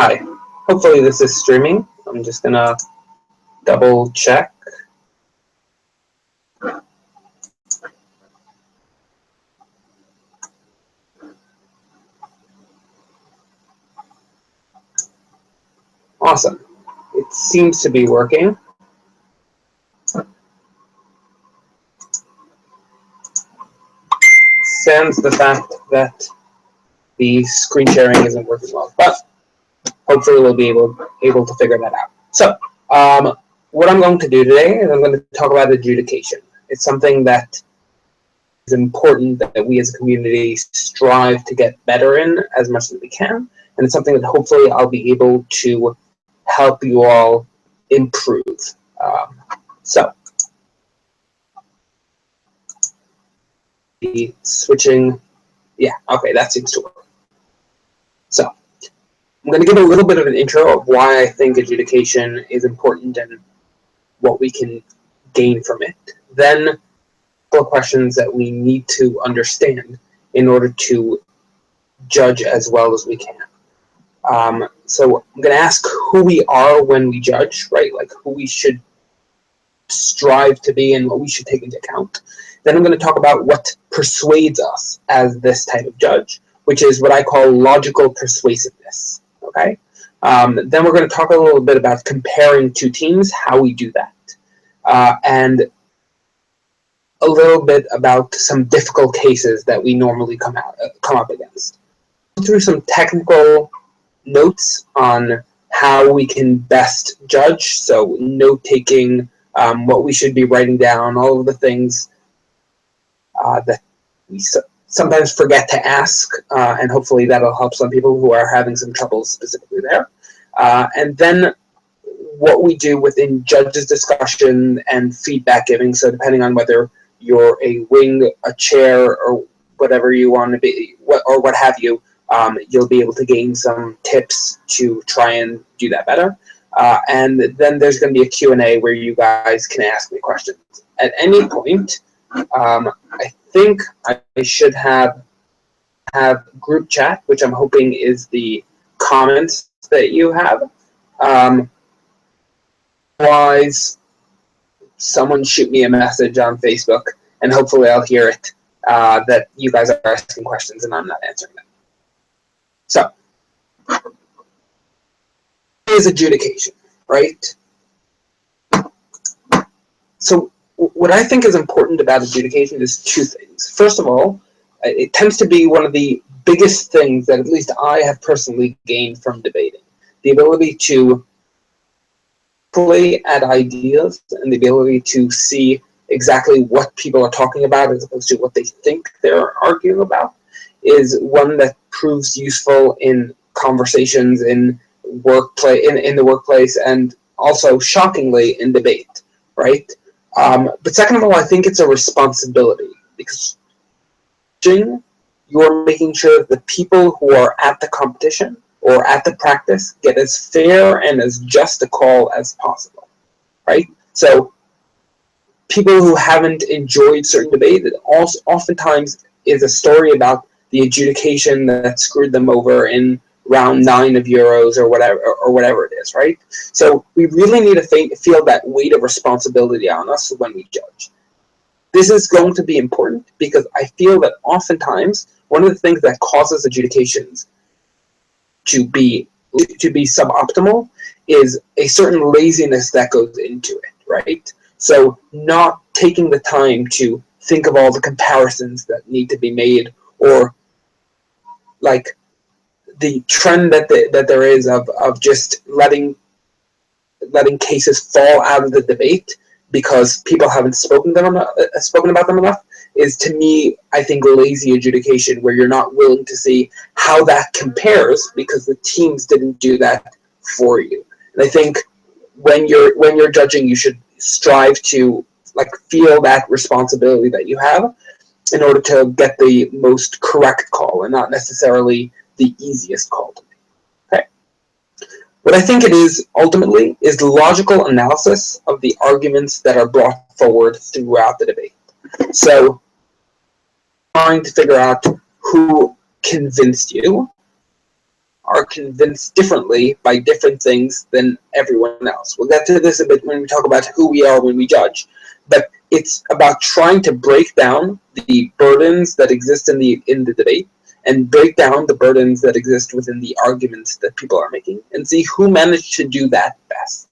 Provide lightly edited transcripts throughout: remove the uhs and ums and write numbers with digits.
Hi, hopefully this is streaming. I'm just gonna double check. Awesome. It seems to be working. Sans the fact that the screen sharing isn't working well, but hopefully we'll be able to figure that out. So, what I'm going to do today is I'm going to talk about adjudication. It's something that is important that we as a community strive to get better in as much as we can, and it's something that hopefully I'll be able to help you all improve. The switching, yeah, okay, that seems to work. So, I'm going to give a little bit of an intro of why I think adjudication is important and what we can gain from it. Then, a couple of questions that we need to understand in order to judge as well as we can. So I'm going to ask who we are when we judge, right? Like who we should strive to be and what we should take into account. Then I'm going to talk about what persuades us as this type of judge, which is what I call logical persuasiveness, okay? Then we're going to talk a little bit about comparing two teams, how we do that, and a little bit about some difficult cases that we normally come up against. Go through some technical notes on how we can best judge, so note-taking, what we should be writing down, all of the things that we sometimes forget to ask, and hopefully that'll help some people who are having some trouble specifically there. And then what we do within judges discussion and feedback giving, so depending on whether you're a wing, a chair, or whatever you want to be, or what have you, you'll be able to gain some tips to try and do that better. And then there's going to be a Q&A where you guys can ask me questions. At any point, I think I should have group chat, which I'm hoping is the comments that you have. Otherwise, someone shoot me a message on Facebook, and hopefully I'll hear it, that you guys are asking questions and I'm not answering them. So, is adjudication, right? So what I think is important about adjudication is two things. First of all, it tends to be one of the biggest things that at least I have personally gained from debating. The ability to play at ideas and the ability to see exactly what people are talking about as opposed to what they think they're arguing about is one that proves useful in conversations, in the workplace, and also shockingly in debate, right? But second of all, I think it's a responsibility, because you're making sure that the people who are at the competition or at the practice get as fair and as just a call as possible, right? So people who haven't enjoyed certain debate, it also oftentimes is a story about the adjudication that screwed them over in round 9 of Euros or whatever it is, right? So we really need to feel that weight of responsibility on us when we judge. This is going to be important because I feel that oftentimes one of the things that causes adjudications to be suboptimal is a certain laziness that goes into it, right? So not taking the time to think of all the comparisons that need to be made, or like the trend that there is of just letting cases fall out of the debate because people haven't spoken about them enough is, to me, I think, lazy adjudication, where you're not willing to see how that compares because the teams didn't do that for you. And I think when you're judging, you should strive to feel that responsibility that you have in order to get the most correct call and not necessarily the easiest call to make. Okay. What I think it is ultimately is the logical analysis of the arguments that are brought forward throughout the debate. So, trying to figure out who convinced you, are convinced differently by different things than everyone else. We'll get to this a bit when we talk about who we are when we judge. But it's about trying to break down the burdens that exist in the debate, and break down the burdens that exist within the arguments that people are making, and see who managed to do that best.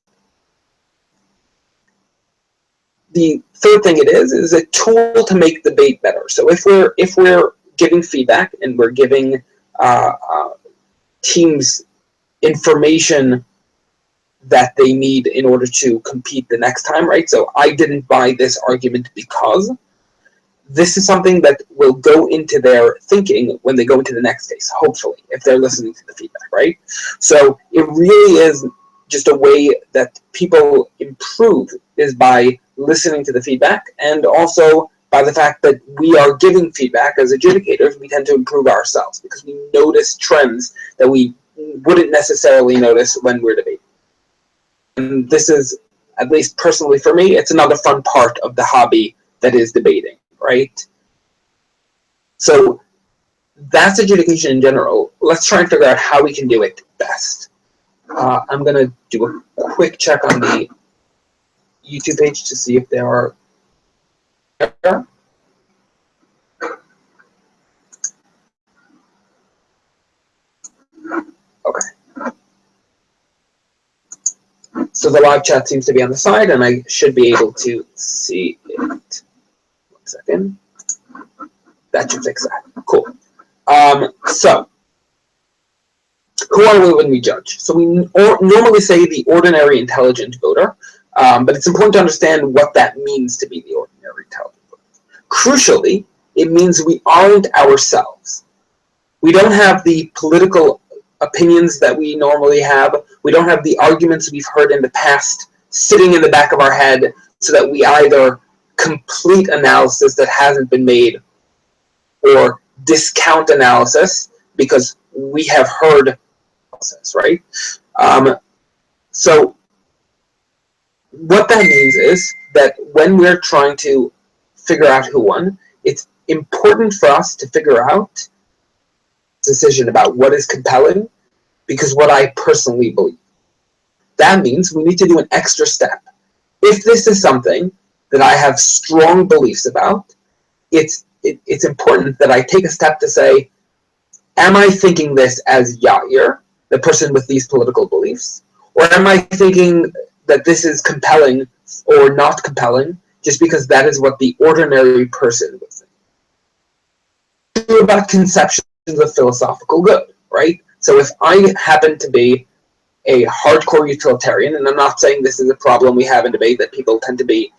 The third thing it is a tool to make debate better. So if we're giving feedback and we're giving teams information that they need in order to compete the next time, right? So I didn't buy this argument because this is something that will go into their thinking when they go into the next case, hopefully, if they're listening to the feedback, right? So it really is just a way that people improve is by listening to the feedback, and also by the fact that we are giving feedback as adjudicators. We tend to improve ourselves because we notice trends that we wouldn't necessarily notice when we're debating. And this is, at least personally for me, it's another fun part of the hobby that is debating, right? So that's adjudication in general. Let's try and figure out how we can do it best. I'm going to do a quick check on the YouTube page to see if there are. Okay. So the live chat seems to be on the side, and I should be able to see it. 1 second. That should fix that. Cool. So, who are we when we judge? So we normally say the ordinary intelligent voter, but it's important to understand what that means to be the ordinary intelligent voter. Crucially, it means we aren't ourselves. We don't have the political opinions that we normally have. We don't have the arguments we've heard in the past sitting in the back of our head so that we either complete analysis that hasn't been made or discount analysis because we have heard analysis, right? So what that means is that when we're trying to figure out who won, it's important for us to figure out decision about what is compelling, because what I personally believe. That means we need to do an extra step. If this is something that I have strong beliefs about, it's important that I take a step to say, am I thinking this as Yair, the person with these political beliefs, or am I thinking that this is compelling or not compelling just because that is what the ordinary person would think? It's about conceptions of philosophical good, right? So if I happen to be a hardcore utilitarian, and I'm not saying this is a problem we have in debate, that people tend to be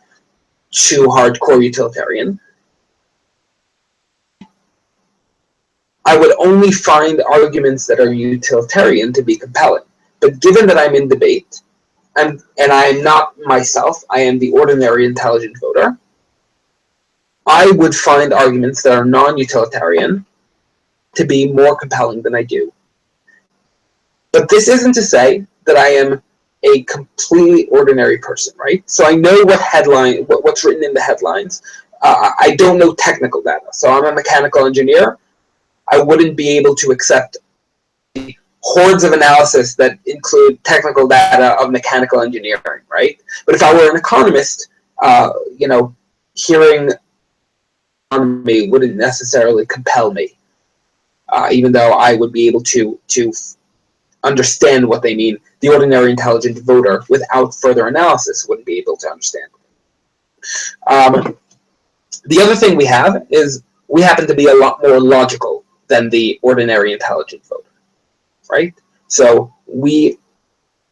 too hardcore utilitarian, I would only find arguments that are utilitarian to be compelling. But given that I'm in debate, and I am not myself, I am the ordinary intelligent voter, I would find arguments that are non-utilitarian to be more compelling than I do. But this isn't to say that I am a completely ordinary person, right? So I know what's written in the headlines. I don't know technical data. So I'm a mechanical engineer. I wouldn't be able to accept hordes of analysis that include technical data of mechanical engineering, right? But if I were an economist, hearing economy wouldn't necessarily compel me, even though I would be able to understand what they mean. The ordinary intelligent voter, without further analysis, wouldn't be able to understand. The other thing we have is we happen to be a lot more logical than the ordinary intelligent voter, right? So we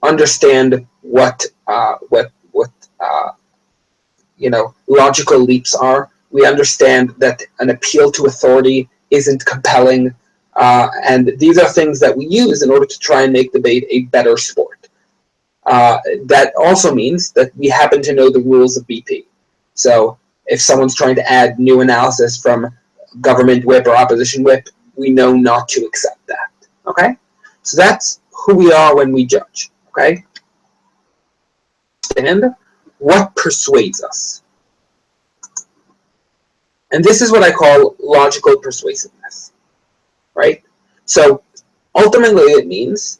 understand what logical leaps are. We understand that an appeal to authority isn't compelling. And these are things that we use in order to try and make debate a better sport. That also means that we happen to know the rules of BP. So if someone's trying to add new analysis from government whip or opposition whip, we know not to accept that. Okay? So that's who we are when we judge. Okay? And what persuades us? And this is what I call logical persuasiveness. Right? So ultimately it means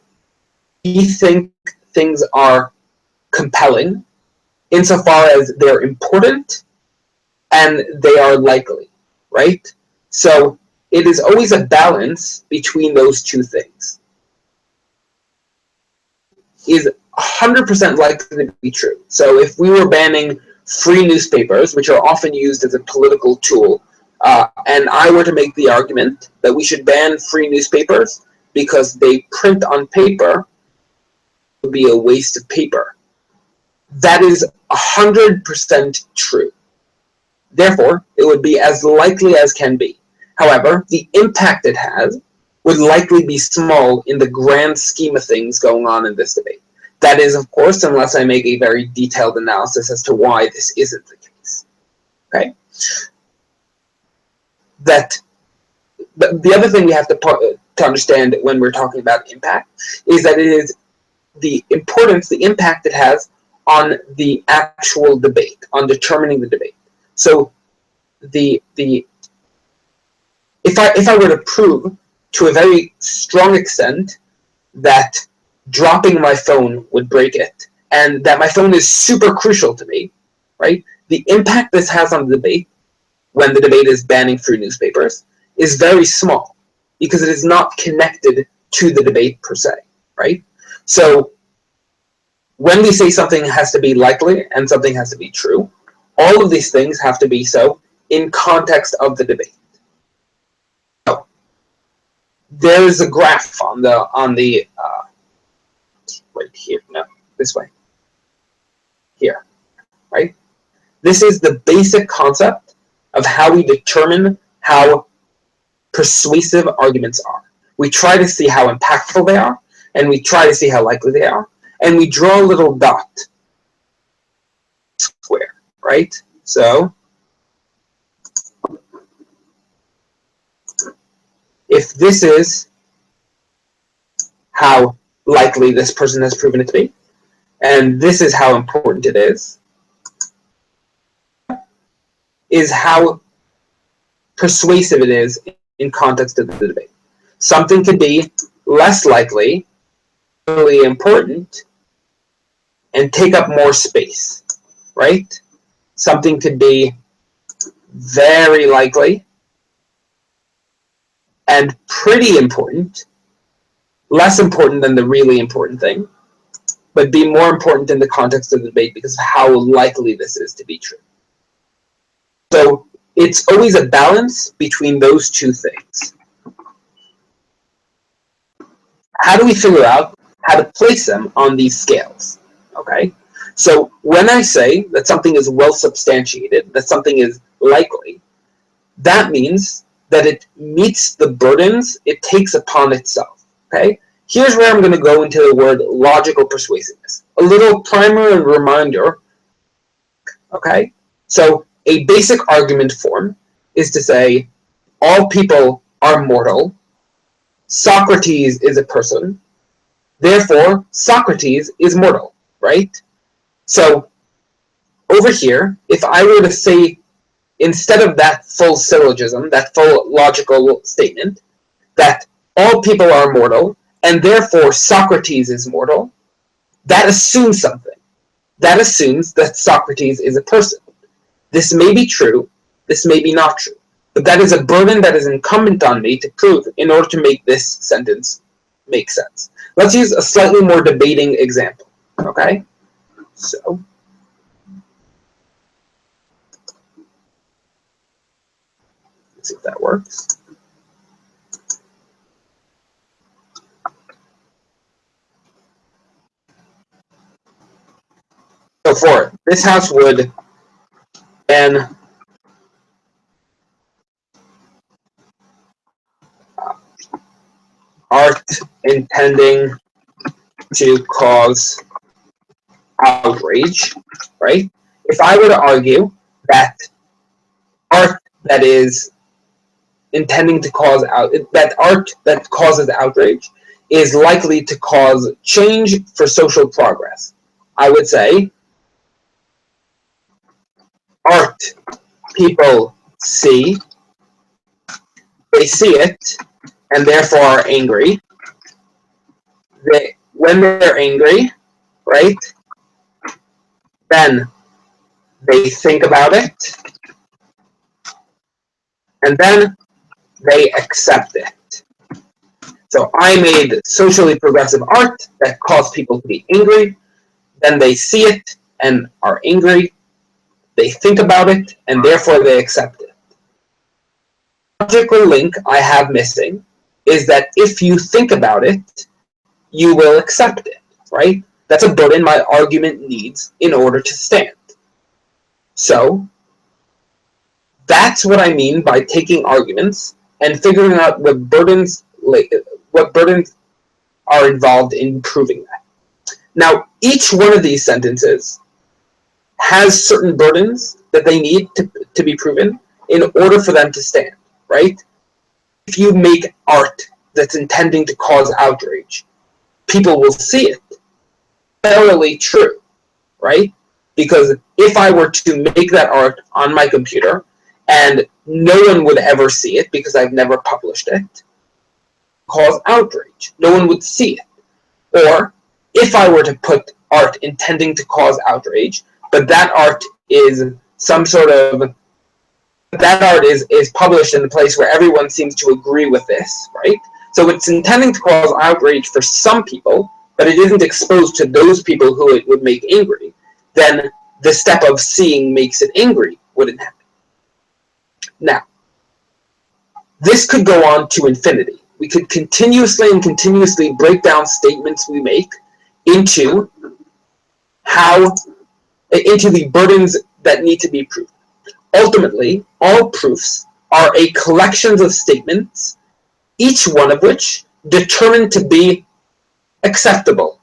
we think things are compelling insofar as they're important and they are likely, right? So it is always a balance between those two things. Is 100% likely to be true. So if we were banning free newspapers, which are often used as a political tool, and I were to make the argument that we should ban free newspapers because they print on paper, it would be a waste of paper. That is 100% true. Therefore, it would be as likely as can be. However, the impact it has would likely be small in the grand scheme of things going on in this debate. That is, of course, unless I make a very detailed analysis as to why this isn't the case. Okay? The other thing we have to understand when we're talking about impact is that it is the importance, the impact it has on the actual debate, on determining the debate. So if I were to prove to a very strong extent that dropping my phone would break it, and that my phone is super crucial to me, right? The impact this has on the debate, when the debate is banning free newspapers, is very small, because it is not connected to the debate per se, right? So when we say something has to be likely and something has to be true, all of these things have to be so in context of the debate. So there is a graph on the right here, no, this way, here, right? This is the basic concept of how we determine how persuasive arguments are. We try to see how impactful they are, and we try to see how likely they are, and we draw a little dot square, right? So if this is how likely this person has proven it to be, and this is how important it is how persuasive it is in context of the debate. Something could be less likely, really important, and take up more space, right? Something could be very likely and pretty important, less important than the really important thing, but be more important in the context of the debate because of how likely this is to be true. So it's always a balance between those two things. How do we figure out how to place them on these scales? Okay, so when I say that something is well substantiated, that something is likely, that means that it meets the burdens it takes upon itself. Okay, here's where I'm going to go into the word logical persuasiveness. A little primer and reminder. Okay, so a basic argument form is to say all people are mortal, Socrates is a person, therefore Socrates is mortal, right? So over here, if I were to say, instead of that full syllogism, that full logical statement, that all people are mortal, and therefore Socrates is mortal, that assumes something. That assumes that Socrates is a person. This may be true, this may be not true, but that is a burden that is incumbent on me to prove in order to make this sentence make sense. Let's use a slightly more debating example, okay? So, let's see if that works. So for it, this house would ban art intending to cause outrage, right? If I were to argue that art that is intending to cause that art that causes outrage is likely to cause change for social progress, I would say art people see, they see it, and therefore are angry. when they're angry, right, then they think about it, and then they accept it. So I made socially progressive art that caused people to be angry. Then they see it and are angry. They think about it, and therefore they accept it. The logical link I have missing is that if you think about it, you will accept it, right? That's a burden my argument needs in order to stand. So that's what I mean by taking arguments and figuring out what burdens are involved in proving that. Now, each one of these sentences has certain burdens that they need to be proven in order for them to stand, right? If you make art that's intending to cause outrage, people will see it. Thoroughly true, right? Because if I were to make that art on my computer and no one would ever see it because I've never published it, cause outrage. No one would see it. Or if I were to put art intending to cause outrage, but that art is some sort of, that art is published in a place where everyone seems to agree with this, right? So it's intending to cause outrage for some people, but it isn't exposed to those people who it would make angry, then the step of seeing makes it angry wouldn't happen. Now, this could go on to infinity. We could continuously break down statements we make into the burdens that need to be proved. Ultimately, all proofs are a collection of statements, each one of which determined to be acceptable.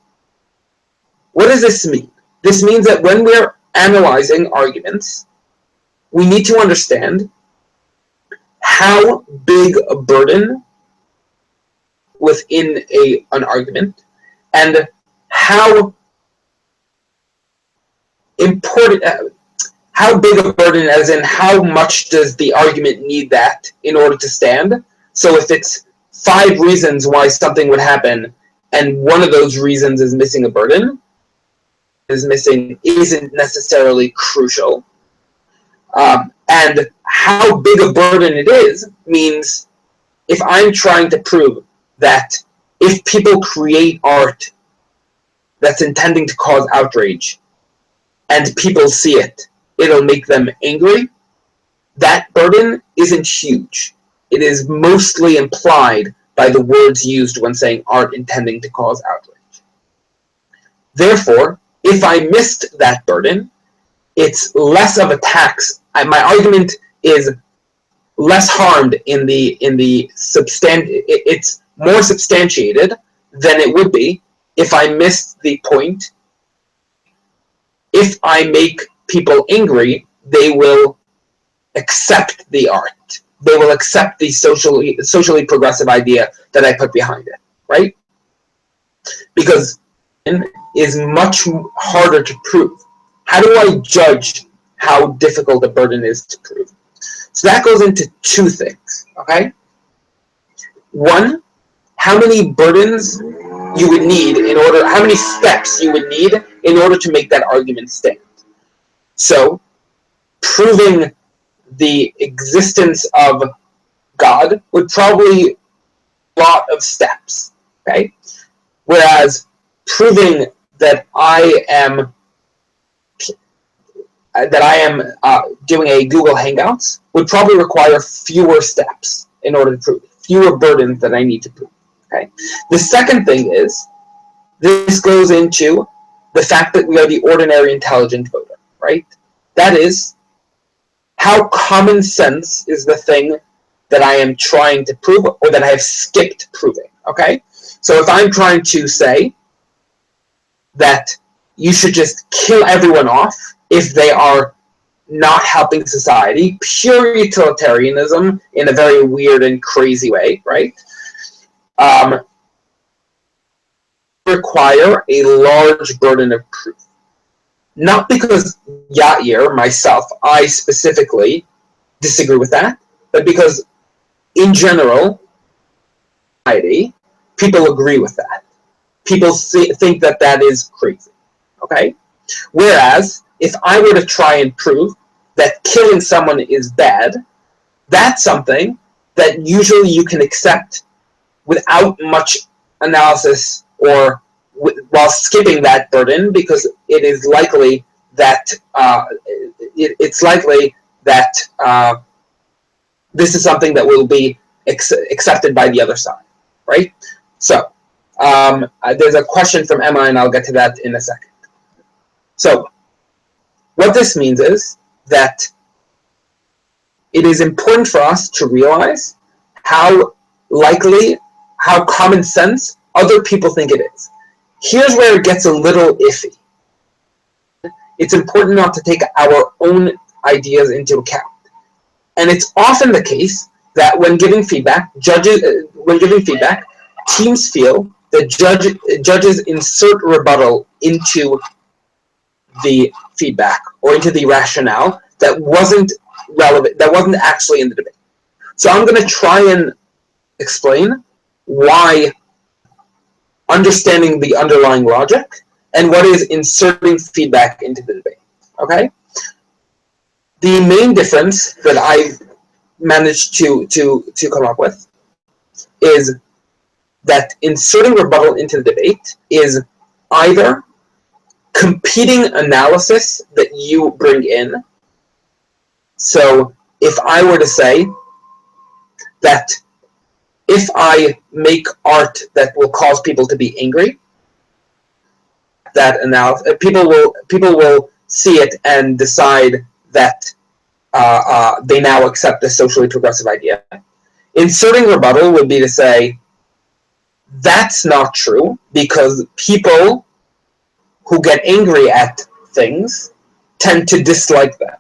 What does this mean? This means that when we're analyzing arguments, we need to understand how big a burden within an argument, and how important, how big a burden as in how much does the argument need that in order to stand. So if it's 5 reasons why something would happen and one of those reasons is missing a burden, isn't necessarily crucial. And how big a burden it is means if I'm trying to prove that if people create art that's intending to cause outrage and people see it, it'll make them angry, that burden isn't huge. It is mostly implied by the words used when saying art intending to cause outrage. Therefore, if I missed that burden, it's less of a tax. My argument is less harmed it's more substantiated than it would be if I missed the point. If I make people angry, they will accept the art. They will accept the socially progressive idea that I put behind it, right? Because it is much harder to prove. How do I judge how difficult a burden is to prove? So that goes into 2 things, okay? 1, how many burdens you would need how many steps you would need in order to make that argument stand. So, proving the existence of God would probably a lot of steps, okay? Whereas proving that I am doing a Google Hangouts would probably require fewer steps in order to prove it, fewer burdens that I need to prove. Okay. The second thing is, this goes into the fact that we are the ordinary intelligent voter, right? That is, how common sense is the thing that I am trying to prove or that I have skipped proving, okay? So if I'm trying to say that you should just kill everyone off if they are not helping society, pure utilitarianism in a very weird and crazy way, right? Require a large burden of proof. Not because Yair, myself, I specifically disagree with that, but because in general, society, people agree with that. people think that that is crazy, okay? Whereas, if I were to try and prove that killing someone is bad, that's something that usually you can accept without much analysis or while skipping that burden, because it is likely that it's likely that this is something that will be accepted by the other side, right? So there's a question from Emma, and I'll get to that in a second. So what this means is that it is important for us to realize how likely, how common sense other people think it is. Here's where it gets a little iffy. It's important not to take our own ideas into account. And it's often the case that when giving feedback, teams feel that judges insert rebuttal into the feedback or into the rationale that wasn't relevant, that wasn't actually in the debate. So I'm going to try and explain why understanding the underlying logic and what is inserting feedback into the debate, okay? The main difference that I've managed to come up with is that inserting rebuttal into the debate is either competing analysis that you bring in. So if I were to say that if I make art that will cause people to be angry, that analysis, people will see it and decide that they now accept this socially progressive idea. Inserting rebuttal would be to say that's not true, because people who get angry at things tend to dislike them.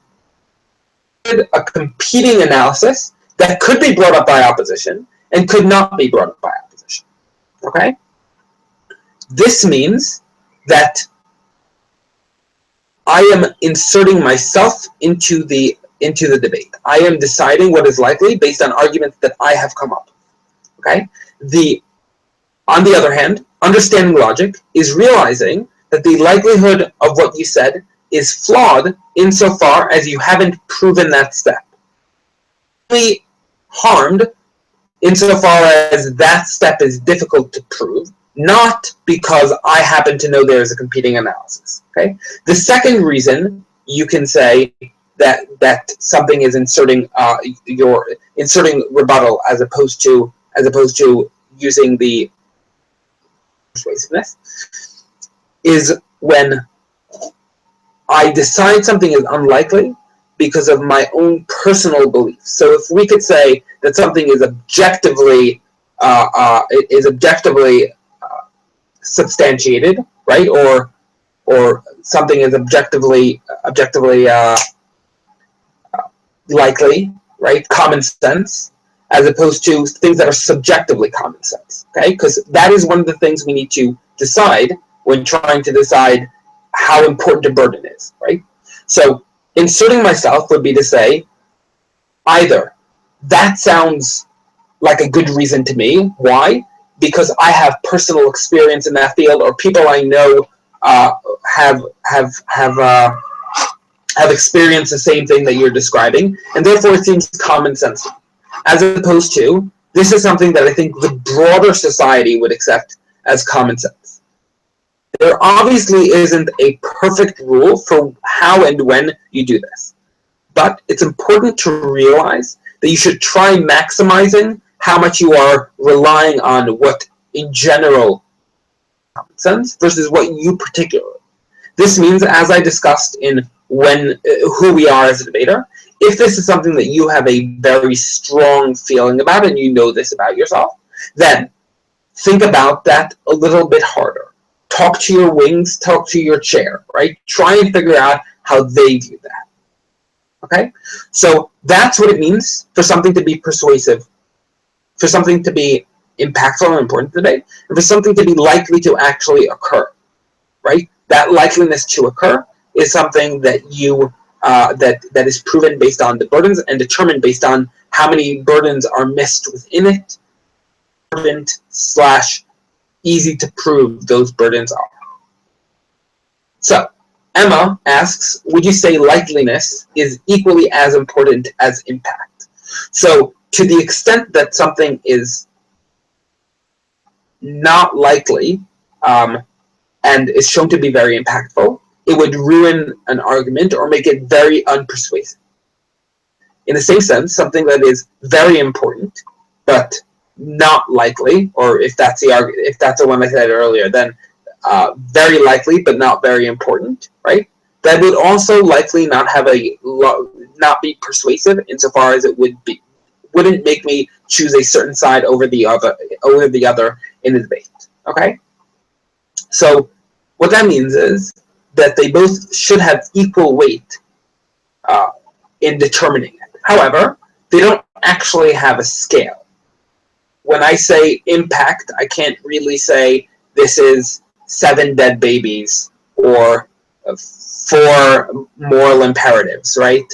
A competing analysis that could be brought up by opposition and could not be brought up by opposition. Okay? This means that I am inserting myself into the debate. I am deciding what is likely based on arguments that I have come up with. Okay? On the other hand, understanding logic is realizing that the likelihood of what you said is flawed insofar as you haven't proven that step. Only harmed insofar as that step is difficult to prove, not because I happen to know there is a competing analysis. Okay? The second reason you can say that something is inserting rebuttal as opposed to using the persuasiveness is when I decide something is unlikely because of my own personal beliefs. So if we could say that something is objectively substantiated, right, or something is objectively likely, right, common sense, as opposed to things that are subjectively common sense, okay? Because that is one of the things we need to decide when trying to decide how important a burden is, right? So inserting myself would be to say, either that sounds like a good reason to me. Why? Because I have personal experience in that field, or people I know have experienced the same thing that you're describing, and therefore it seems common sense, as opposed to this is something that I think the broader society would accept as common sense. There obviously isn't a perfect rule for how and when you do this, but it's important to realize that you should try maximizing how much you are relying on what in general common sense versus what you particularly. This means, as I discussed in who we are as a debater, if this is something that you have a very strong feeling about and you know this about yourself, then think about that a little bit harder. Talk to your wings, talk to your chair, right? Try and figure out how they view that. Okay? So that's what it means for something to be persuasive, for something to be impactful and important today, and for something to be likely to actually occur, right? That likeliness to occur is something that you that is proven based on the burdens and determined based on how many burdens are missed within it, burden / easy to prove those burdens are. So, Emma asks, would you say likeliness is equally as important as impact? So, to the extent that something is not likely and is shown to be very impactful, it would ruin an argument or make it very unpersuasive. In the same sense, something that is very important but not likely, or if that's the one I said earlier, then very likely but not very important, right? That would also likely not have not be persuasive insofar as it wouldn't make me choose a certain side over the other in the debate. Okay? So what that means is that they both should have equal weight in determining it. However, they don't actually have a scale. When I say impact, I can't really say this is 7 dead babies or 4 moral imperatives, right?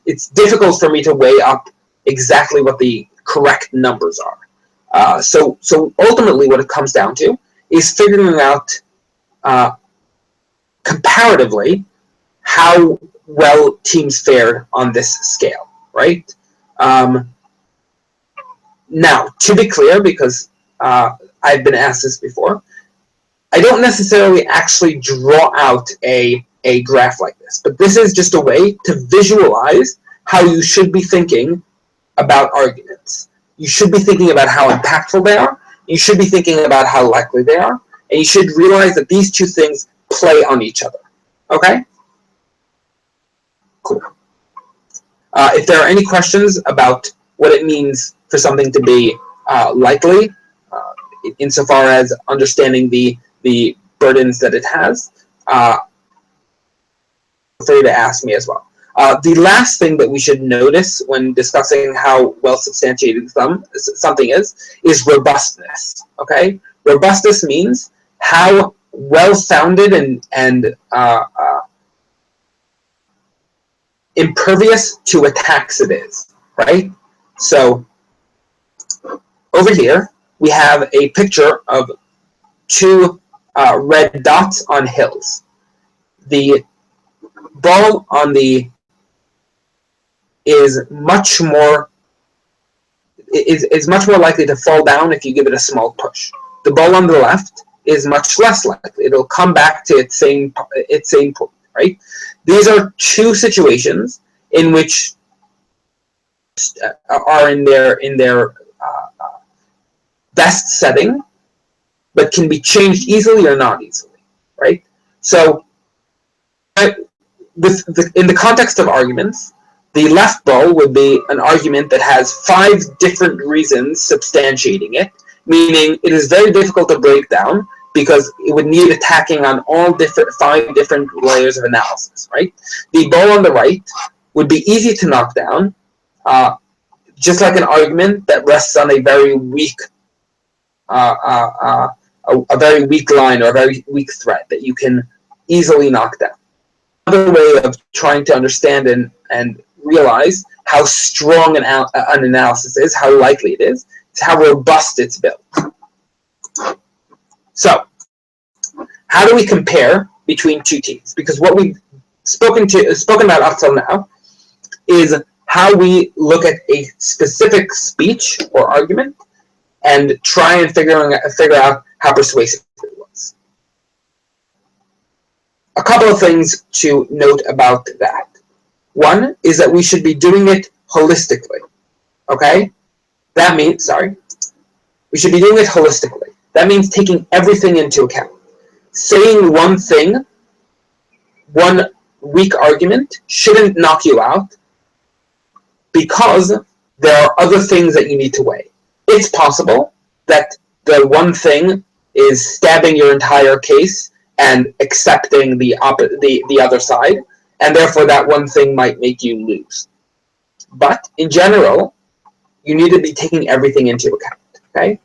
It's difficult for me to weigh up exactly what the correct numbers are. So ultimately what it comes down to is figuring out comparatively how well teams fared on this scale, right? Now, to be clear, because I've been asked this before, I don't necessarily actually draw out a graph like this, but this is just a way to visualize how you should be thinking about arguments. You should be thinking about how impactful they are, you should be thinking about how likely they are, and you should realize that these two things play on each other. Okay? Cool. If there are any questions about what it means for something to be likely, insofar as understanding the burdens that it has, feel free to ask me as well. The last thing that we should notice when discussing how well substantiated something is robustness. Okay, robustness means how well founded and impervious to attacks it is. Right. So over here we have a picture of 2 red dots on hills. The ball on the is much more likely to fall down if you give it a small push. The ball on the left is much less likely. It'll come back to its same point, right? These are 2 situations in which are in their best setting, but can be changed easily or not easily, right? So, in the context of arguments, the left ball would be an argument that has 5 different reasons substantiating it, meaning it is very difficult to break down because it would need attacking on all 5 different layers of analysis, right? The ball on the right would be easy to knock down, just like an argument that rests on a very weak a very weak line or a very weak thread that you can easily knock down. Another way of trying to understand and realize how strong an analysis is, how likely it is how robust it's built. So, how do we compare between 2 teams? Because what we've spoken about up till now is how we look at a specific speech or argument and try and figure out how persuasive it was. A couple of things to note about that. One is that we should be doing it holistically. Okay? That means, we should be doing it holistically. That means taking everything into account. Saying one thing, one weak argument, shouldn't knock you out because there are other things that you need to weigh. It's possible that the one thing is stabbing your entire case and accepting the other side, and therefore that one thing might make you lose. But in general, you need to be taking everything into account. Okay?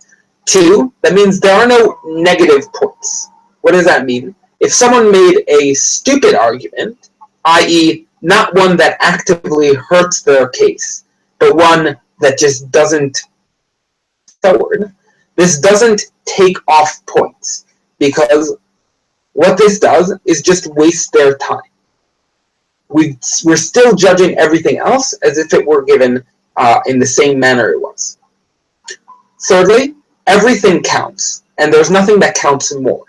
2, that means there are no negative points. What does that mean? If someone made a stupid argument, i.e. not one that actively hurts their case, but one that just doesn't forward, This doesn't take off points, because what this does is just waste their time. We're still judging everything else as if it were given in the same manner it was. Thirdly, everything counts, and there's nothing that counts more.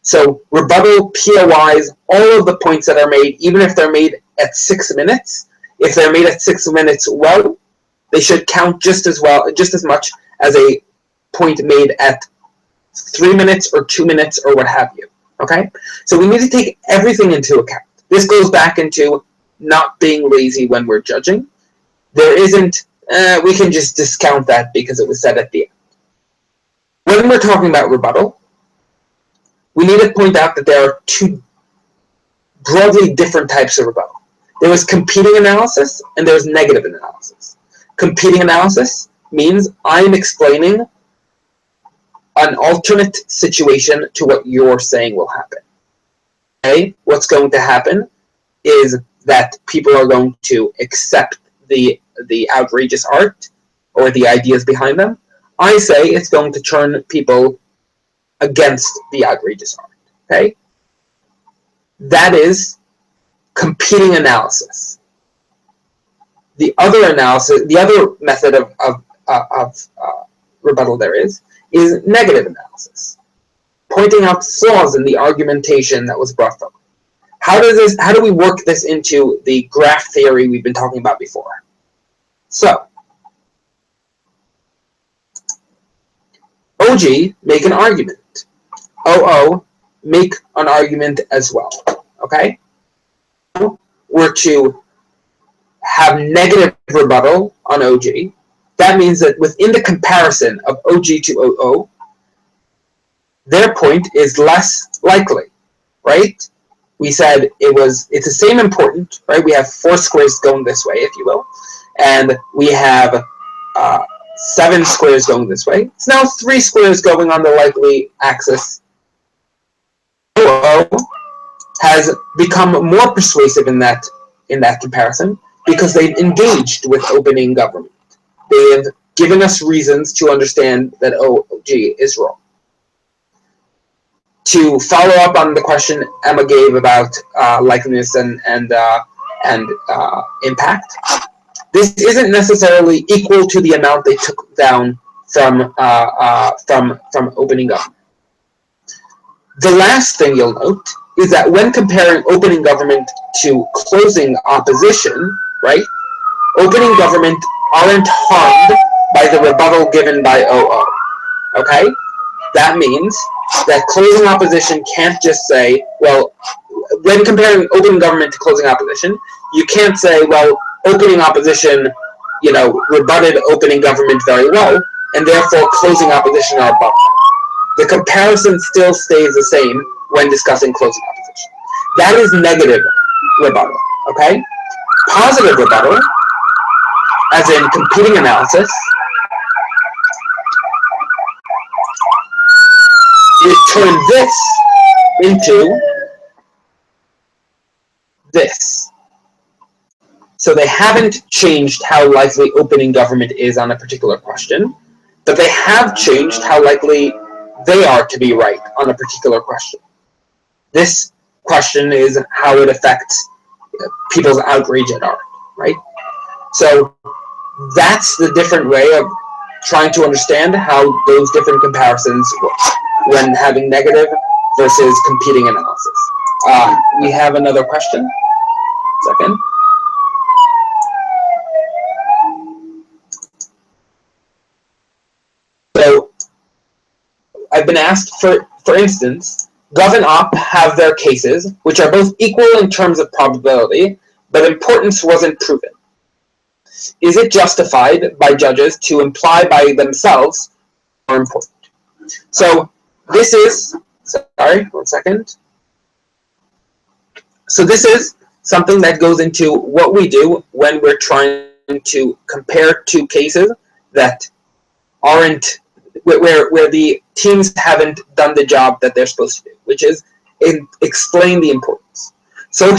So rebuttal, POIs, all of the points that are made, even if they're made at 6 minutes, if they're made at 6 minutes well, they should count just as much as a point made at 3 minutes or 2 minutes or what have you. Okay? So we need to take everything into account. This goes back into not being lazy when we're judging. There isn't, we can just discount that because it was said at the end. When we're talking about rebuttal, we need to point out that there are two broadly different types of rebuttal. There was competing analysis and there's negative analysis. Competing analysis means I'm explaining an alternate situation to what you're saying will happen. Okay? What's going to happen is that people are going to accept the outrageous art or the ideas behind them. I say it's going to turn people against the outrageous art. Okay? That is competing analysis. The other analysis, the other method of rebuttal there is negative analysis, pointing out flaws in the argumentation that was brought forward. How do we work this into the graph theory we've been talking about before? So, OG, make an argument. OO, make an argument as well. Okay? We're to have negative rebuttal on OG. That means that within the comparison of OG to OO, their point is less likely, right? We said it's the same important, right? We have 4 squares going this way, if you will, and we have 7 squares going this way. It's now 3 squares going on the likely axis. OO has become more persuasive in that comparison because they've engaged with opening government. They have given us reasons to understand that OG is wrong. To follow up on the question Emma gave about likeliness and impact, this isn't necessarily equal to the amount they took down from opening government. The last thing you'll note is that when comparing opening government to closing opposition, right, opening government aren't harmed by the rebuttal given by OO. Okay? That means that closing opposition can't just say, well, when comparing opening government to closing opposition, you can't say, well, opening opposition, rebutted opening government very well, and therefore closing opposition are above. The comparison still stays the same when discussing closing opposition. That is negative rebuttal, okay? Positive rebuttal, as in competing analysis, is turn this into this. So they haven't changed how likely opening government is on a particular question, but they have changed how likely they are to be right on a particular question. This question is how it affects people's outrage at art, right? So that's the different way of trying to understand how those different comparisons work when having negative versus competing analysis. We have another question. Second. So I've been asked, for instance, Gov and Op have their cases, which are both equal in terms of probability, but importance wasn't proven. Is it justified by judges to imply by themselves more important? So this is, sorry, 1 second. So this is something that goes into what we do when we're trying to compare two cases that aren't, where the teams haven't done the job that they're supposed to do, which is explain the importance. So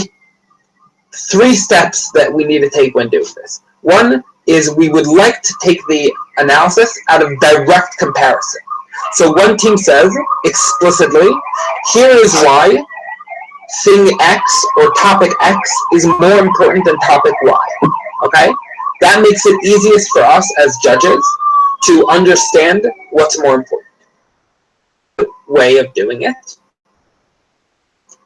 3 steps that we need to take when doing this. One is we would like to take the analysis out of direct comparison. So one team says explicitly, here is why thing X or topic X is more important than topic Y. Okay? That makes it easiest for us as judges to understand what's more important. Way of doing it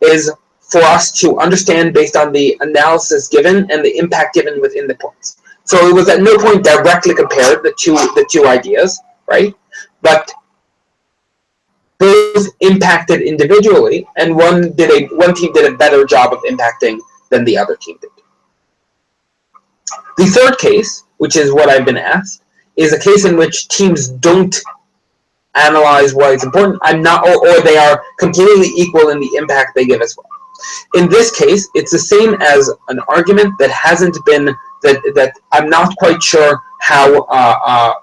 is for us to understand based on the analysis given and the impact given within the points. So it was at no point directly compared the two ideas, right? But both impacted individually, and one team did a better job of impacting than the other team did. The third case, which is what I've been asked, is a case in which teams don't analyze why it's important, or they are completely equal in the impact they give as well. In this case, it's the same as an argument that hasn't been, that I'm not quite sure how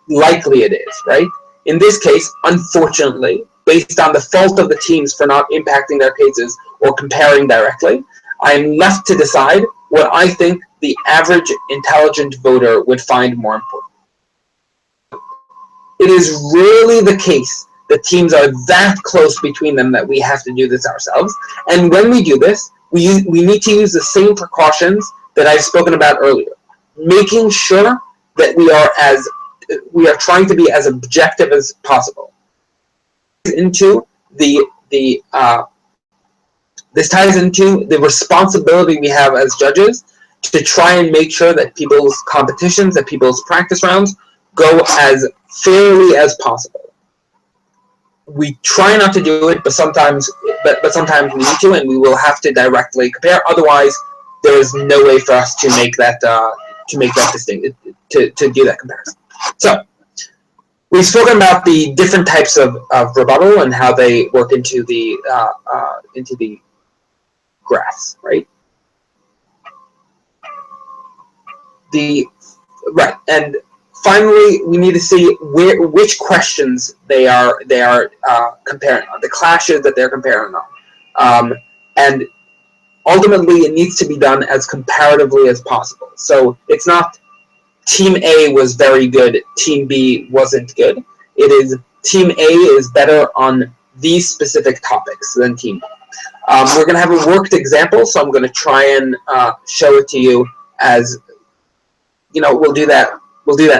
likely it is, right? In this case, unfortunately, based on the fault of the teams for not impacting their cases or comparing directly, I'm left to decide what I think the average intelligent voter would find more important. It is rarely the case that teams are that close between them that we have to do this ourselves. And when we do this, we need to use the same precautions that I've spoken about earlier, making sure that we are trying to be as objective as possible. This ties into the responsibility we have as judges to try and make sure that people's competitions, that people's practice rounds go as fairly as possible. We try not to do it, but sometimes we need to, and we will have to directly compare. Otherwise, there is no way for us to make that distinction, to do that comparison. So we've spoken about the different types of rebuttal and how they work into the graphs, right? And finally, we need to see which questions they are comparing on, the clashes that they're comparing on, and ultimately it needs to be done as comparatively as possible. So it's not Team A was very good, Team B wasn't good. It is Team A is better on these specific topics than Team B. We're going to have a worked example, so I'm going to try and show it to you as, we'll do that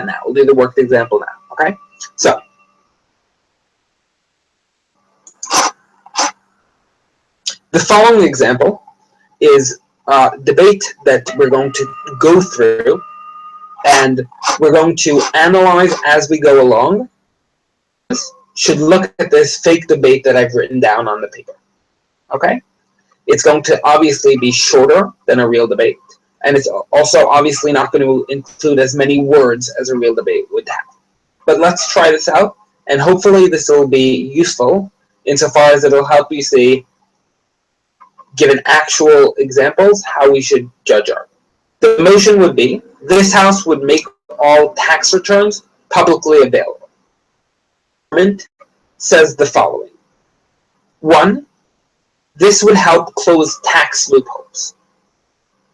now. We'll do the worked example now, okay? So, the following example is a debate that we're going to go through, and we're going to analyze as we go along. Should look at this fake debate that I've written down on the paper, okay? It's going to obviously be shorter than a real debate, and it's also obviously not going to include as many words as a real debate would have. But let's try this out, and hopefully this will be useful insofar as it'll help you see, given actual examples, how we should judge our. The motion would be, this House would make all tax returns publicly available. The government says the following. 1, this would help close tax loopholes.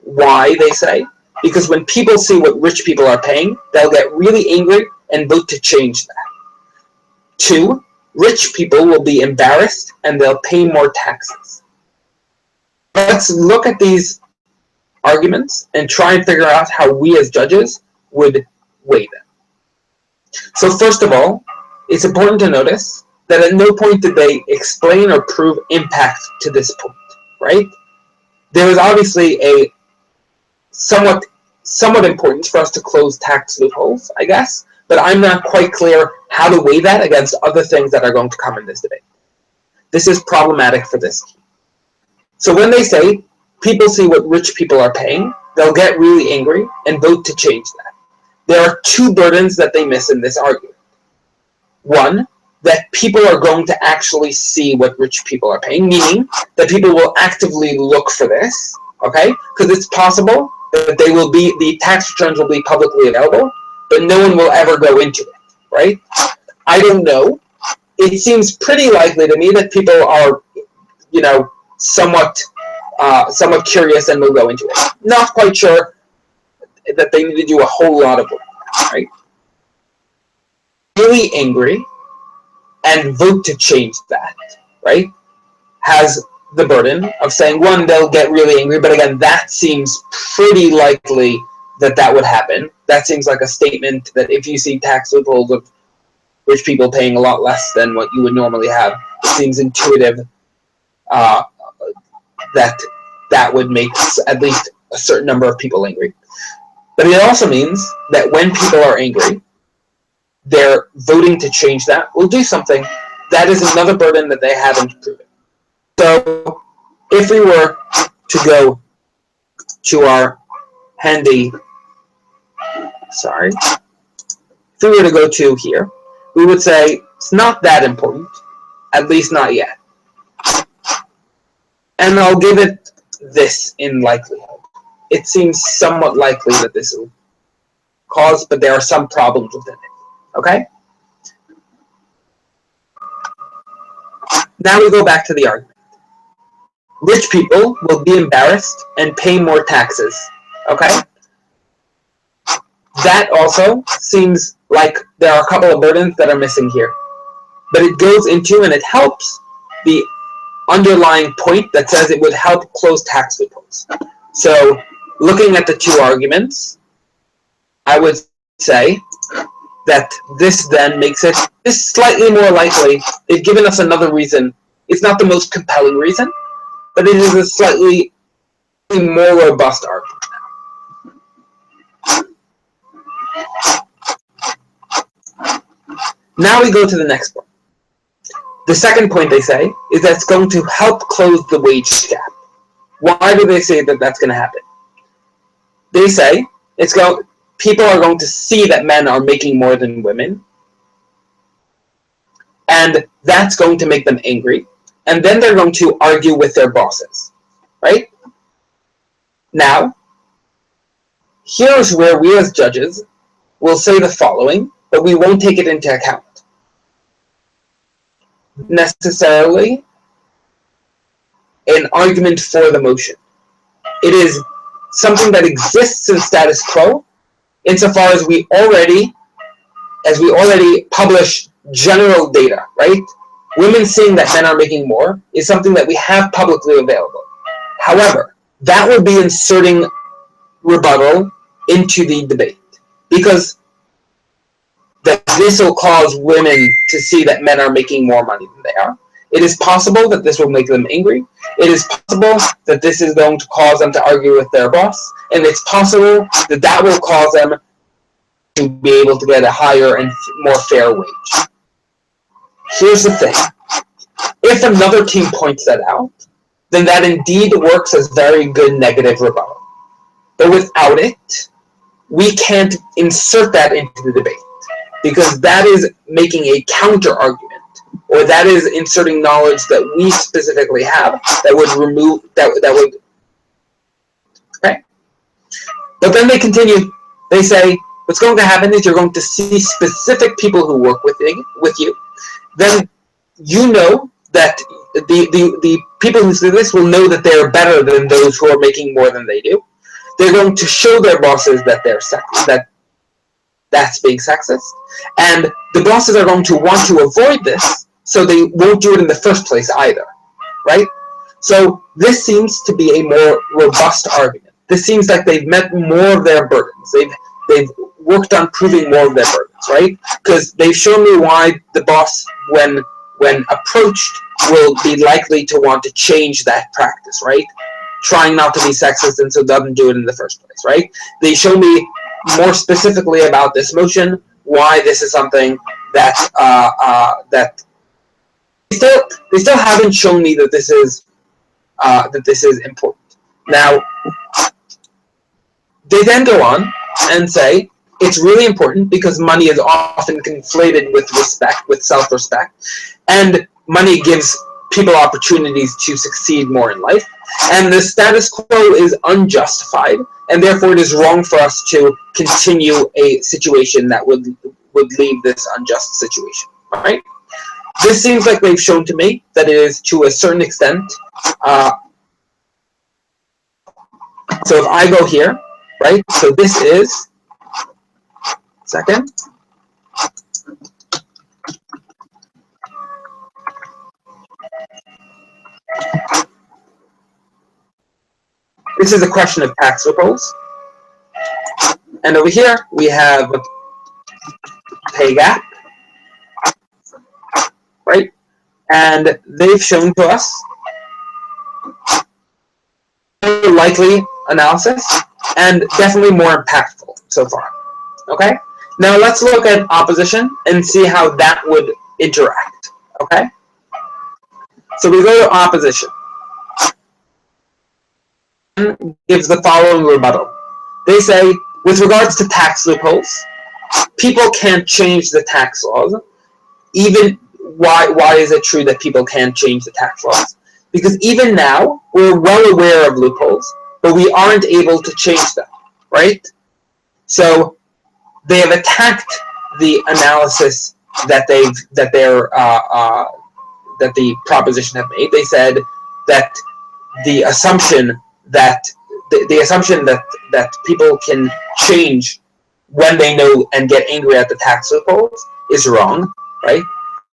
Why, they say? Because when people see what rich people are paying, they'll get really angry and vote to change that. 2, rich people will be embarrassed and they'll pay more taxes. Let's look at these arguments and try and figure out how we as judges would weigh them. So first of all, it's important to notice that at no point did they explain or prove impact to this point, right? There is obviously a somewhat importance for us to close tax loopholes, I guess, but I'm not quite clear how to weigh that against other things that are going to come in this debate. This is problematic for this team. So when they say people see what rich people are paying, they'll get really angry and vote to change that. There are 2 burdens that they miss in this argument. 1, that people are going to actually see what rich people are paying, meaning that people will actively look for this, okay? Because it's possible that the tax returns will be publicly available, but no one will ever go into it, right? I don't know. It seems pretty likely to me that people are, somewhat curious and will go into it. Not quite sure that they need to do a whole lot of work, right? Really angry and vote to change that, right, has the burden of saying, one, they'll get really angry, but again, that seems pretty likely that would happen. That seems like a statement that if you see tax loopholes of rich people paying a lot less than what you would normally have, it seems intuitive that would make at least a certain number of people angry. But it also means that when people are angry, they're voting to change that will do something. That is another burden that they haven't proven. So if we were to go to our handy, if we were to go to here, we would say it's not that important, at least not yet. And I'll give it this in likelihood. It seems somewhat likely that this will cause, but there are some problems within it. Okay? Now we go back to the argument. Rich people will be embarrassed and pay more taxes. Okay? That also seems like there are a couple of burdens that are missing here. But it goes into and it helps the underlying point that says it would help close tax loopholes. So, looking at the two arguments, I would say that this then makes it slightly more likely. They've given us another reason. It's not the most compelling reason, but it is a slightly more robust argument. Now we go to the next point. The second point they say is that it's going to help close the wage gap. Why do they say that that's going to happen? They say people are going to see that men are making more than women, and that's going to make them angry, and then they're going to argue with their bosses, right? Now, here's where we as judges will say the following, but we won't take it into account necessarily an argument for the motion. It is something that exists in status quo insofar as we already publish general data, right? Women seeing that men are making more is something that we have publicly available. However, that would be inserting rebuttal into the debate, because that this will cause women to see that men are making more money than they are. It is possible that this will make them angry. It is possible that this is going to cause them to argue with their boss. And it's possible that that will cause them to be able to get a higher and more fair wage. Here's the thing. If another team points that out, then that indeed works as very good negative rebuttal. But without it, we can't insert that into the debate, because that is making a counter-argument, or that is inserting knowledge that we specifically have that would remove, that would, okay? But then they continue, they say, what's going to happen is you're going to see specific people who work with you. Then you know that the people who do this will know that they are better than those who are making more than they do. They're going to show their bosses that that's being sexist, and the bosses are going to want to avoid this, so they won't do it in the first place either, right? So this seems to be a more robust argument. This seems like they've met more of their burdens. They've worked on proving more of their burdens, right? Because they've shown me why the boss, when approached, will be likely to want to change that practice, right? Trying not to be sexist, and so doesn't do it in the first place, right? They show me more specifically about this motion, why this is something that that they still haven't shown me that this is important. Now, they then go on and say it's really important because money is often conflated with respect, with self-respect, and money gives people opportunities to succeed more in life, and the status quo is unjustified, and therefore it is wrong for us to continue a situation that would leave this unjust situation, right? This seems like they've shown to me that it is to a certain extent. So if I go here, right, so this is, second, This is a question of tax loopholes. And over here, we have pay gap, right? And they've shown to us a likely analysis and definitely more impactful so far, okay? Now let's look at opposition and see how that would interact, okay? So we go to opposition. Gives the following rebuttal. They say, with regards to tax loopholes, people can't change the tax laws. Even why is it true that people can't change the tax laws? Because even now, we're well aware of loopholes, but we aren't able to change them, right? So they have attacked the analysis that the proposition have made. They said that the assumption that that people can change when they know and get angry at the tax loopholes is wrong, right?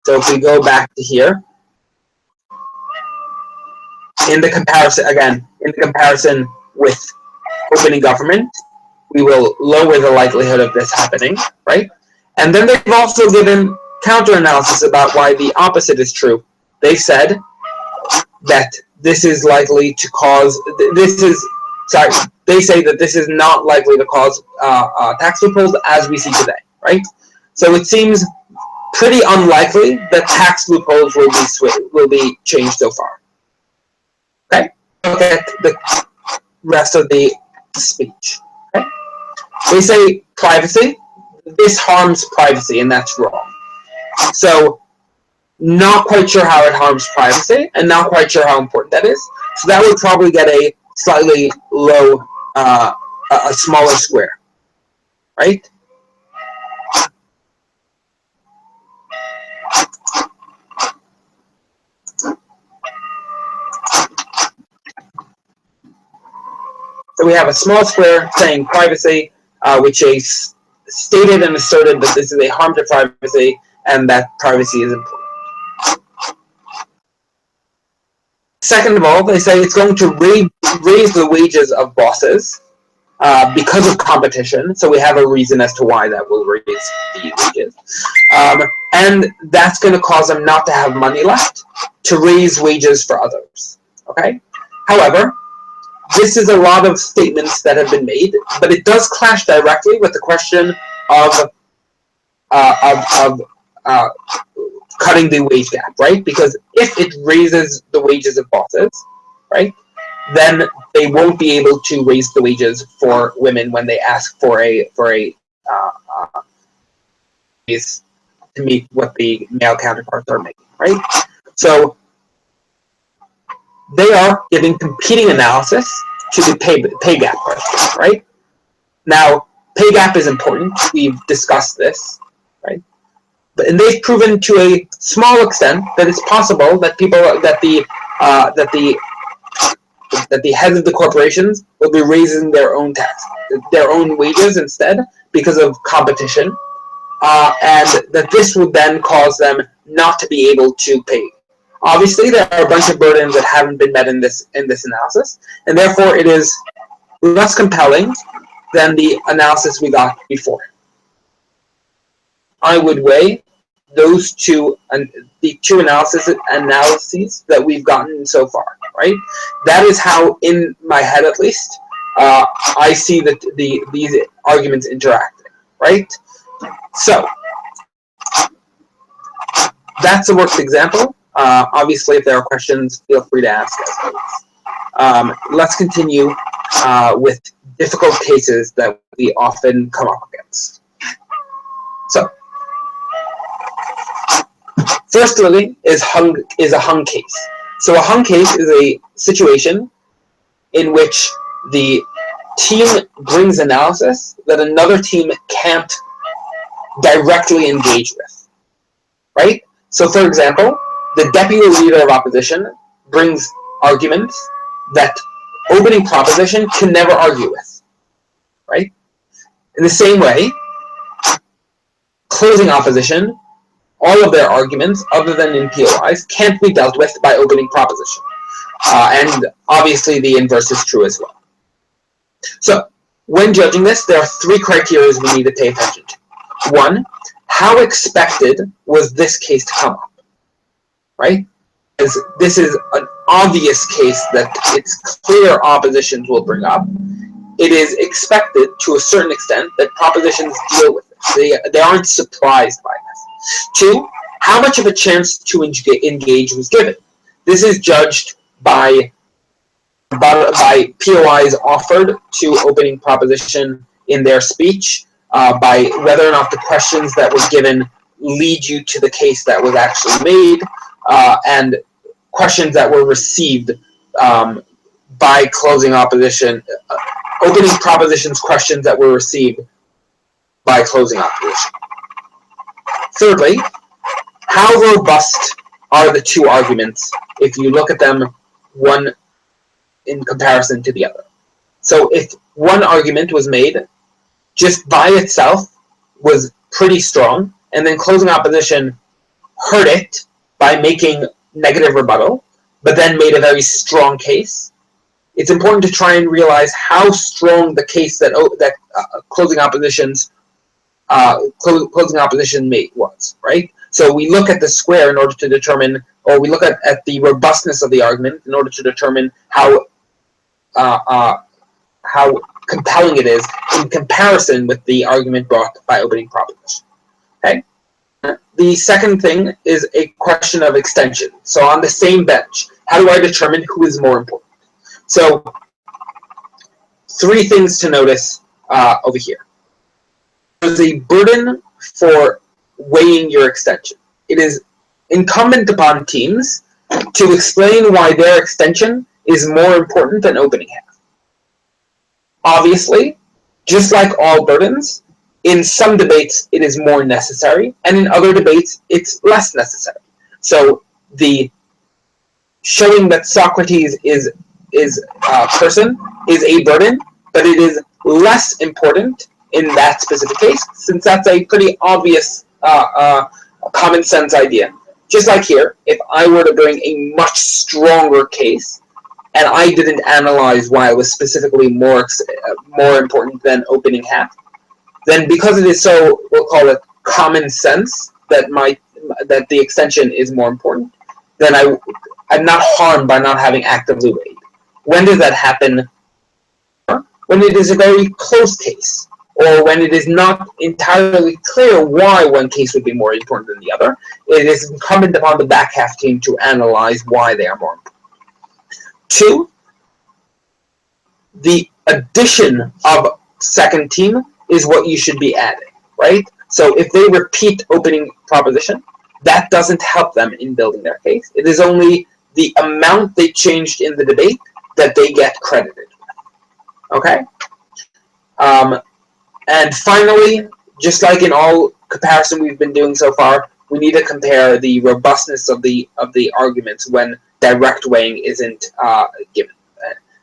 So if we go back to here, in the comparison with opening government, we will lower the likelihood of this happening, right? And then they've also given counter-analysis about why the opposite is true. They said that this is likely to cause, they say that this is not likely to cause tax loopholes as we see today, right? So it seems pretty unlikely that tax loopholes will be changed so far. Okay, look at the rest of the speech. Okay, they say privacy. This harms privacy, and that's wrong. So, not quite sure how it harms privacy, and not quite sure how important that is. So that would probably get a slightly low, a smaller square, right? So we have a small square saying privacy, which is stated and asserted that this is a harm to privacy and that privacy is important. Second of all, they say it's going to raise the wages of bosses because of competition. So we have a reason as to why that will raise the wages. And that's going to cause them not to have money left to raise wages for others. Okay? However, this is a lot of statements that have been made, but it does clash directly with the question of cutting the wage gap, right? Because if it raises the wages of bosses, right, then they won't be able to raise the wages for women when they ask for a raise to meet what the male counterparts are making, right? So they are giving competing analysis to the pay gap question, right? Now, pay gap is important. We've discussed this, right? And they've proven to a small extent that it's possible that the heads of the corporations will be raising their own wages instead because of competition, and that this would then cause them not to be able to pay. Obviously, there are a bunch of burdens that haven't been met in this analysis, and therefore it is less compelling than the analysis we got before. I would weigh those two, the two analyses that we've gotten so far, right? That is how, in my head at least, I see that these arguments interacting, right? So, that's a worked example. Obviously, if there are questions, feel free to ask us. Let's continue with difficult cases that we often come up against. So, first really is a hung case. So a hung case is a situation in which the team brings analysis that another team can't directly engage with, right? So for example, the deputy leader of opposition brings arguments that opening proposition can never argue with, right? In the same way, closing opposition, all of their arguments, other than in POIs, can't be dealt with by opening proposition. And obviously the inverse is true as well, So when judging this, there are three criteria we need to pay attention to. One, how expected was this case to come up, right? Because this is an obvious case that it's clear oppositions will bring up. It is expected to a certain extent that propositions deal with it. They aren't surprised by this. Two, how much of a chance to engage was given. This is judged by POIs offered to opening proposition in their speech, by whether or not the questions that were given lead you to the case that was actually made, and questions that were received by closing opposition, opening propositions questions that were received by closing opposition. Thirdly, how robust are the two arguments if you look at them one in comparison to the other? So if one argument was made just by itself was pretty strong, and then closing opposition heard it by making negative rebuttal, but then made a very strong case, it's important to try and realize how strong the case that closing opposition made was, right? So we look at the square in order to determine, or we look at the robustness of the argument in order to determine how compelling it is in comparison with the argument brought by opening proposition. Okay. The second thing is a question of extension. So on the same bench, how do I determine who is more important? So three things to notice over here. There's a burden for weighing your extension. It is incumbent upon teams to explain why their extension is more important than opening half. Obviously, just like all burdens, in some debates it is more necessary, and in other debates it's less necessary. So the showing that Socrates is a person is a burden, but it is less important in that specific case, since that's a pretty obvious common sense idea. Just like here, if I were to bring a much stronger case, and I didn't analyze why it was specifically more important than opening half, then because it is so, we'll call it common sense, that the extension is more important, then I'm not harmed by not having actively weighed. When does that happen? When it is a very close case, or when it is not entirely clear why one case would be more important than the other. It is incumbent upon the back half team to analyze why they are more important. Two, the addition of second team is what you should be adding, right? So if they repeat opening proposition, that doesn't help them in building their case. It is only the amount they changed in the debate that they get credited with, okay? And finally, just like in all comparison we've been doing so far, we need to compare the robustness of the arguments when direct weighing isn't given.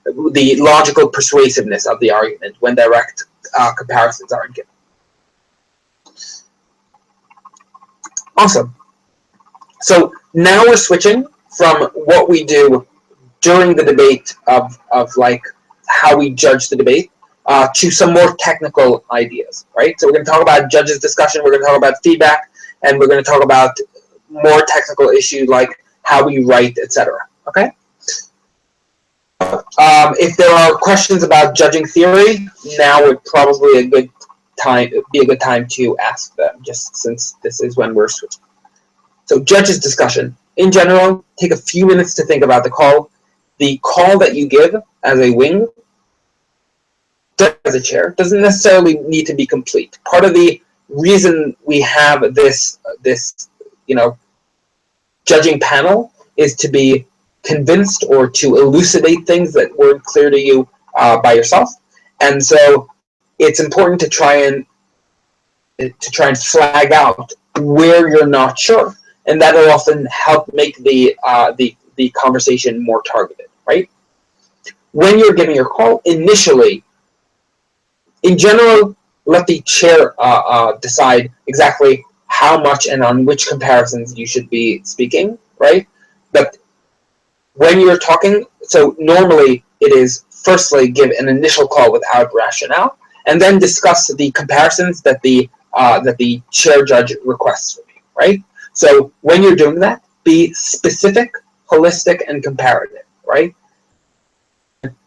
The logical persuasiveness of the argument when direct comparisons aren't given. Awesome. So now we're switching from what we do during the debate of like how we judge the debate to some more technical ideas, right? So we're going to talk about judges' discussion, we're going to talk about feedback, and we're going to talk about more technical issues like how we write, etc. Okay? If there are questions about judging theory, now would probably be a good time to ask them, just since this is when we're switching. So judges' discussion. In general, take a few minutes to think about the call. The call that you give as a wing, as a chair, doesn't necessarily need to be complete. Part of the reason we have this judging panel is to be convinced or to elucidate things that weren't clear to you by yourself, and so it's important to try and flag out where you're not sure, and that'll often help make the conversation more targeted, right? When you're giving your call initially, in general, let the chair decide exactly how much and on which comparisons you should be speaking, right? But when you're talking, so normally it is firstly give an initial call without rationale, and then discuss the comparisons that the chair judge requests from you, right? So when you're doing that, be specific, holistic, and comparative, right?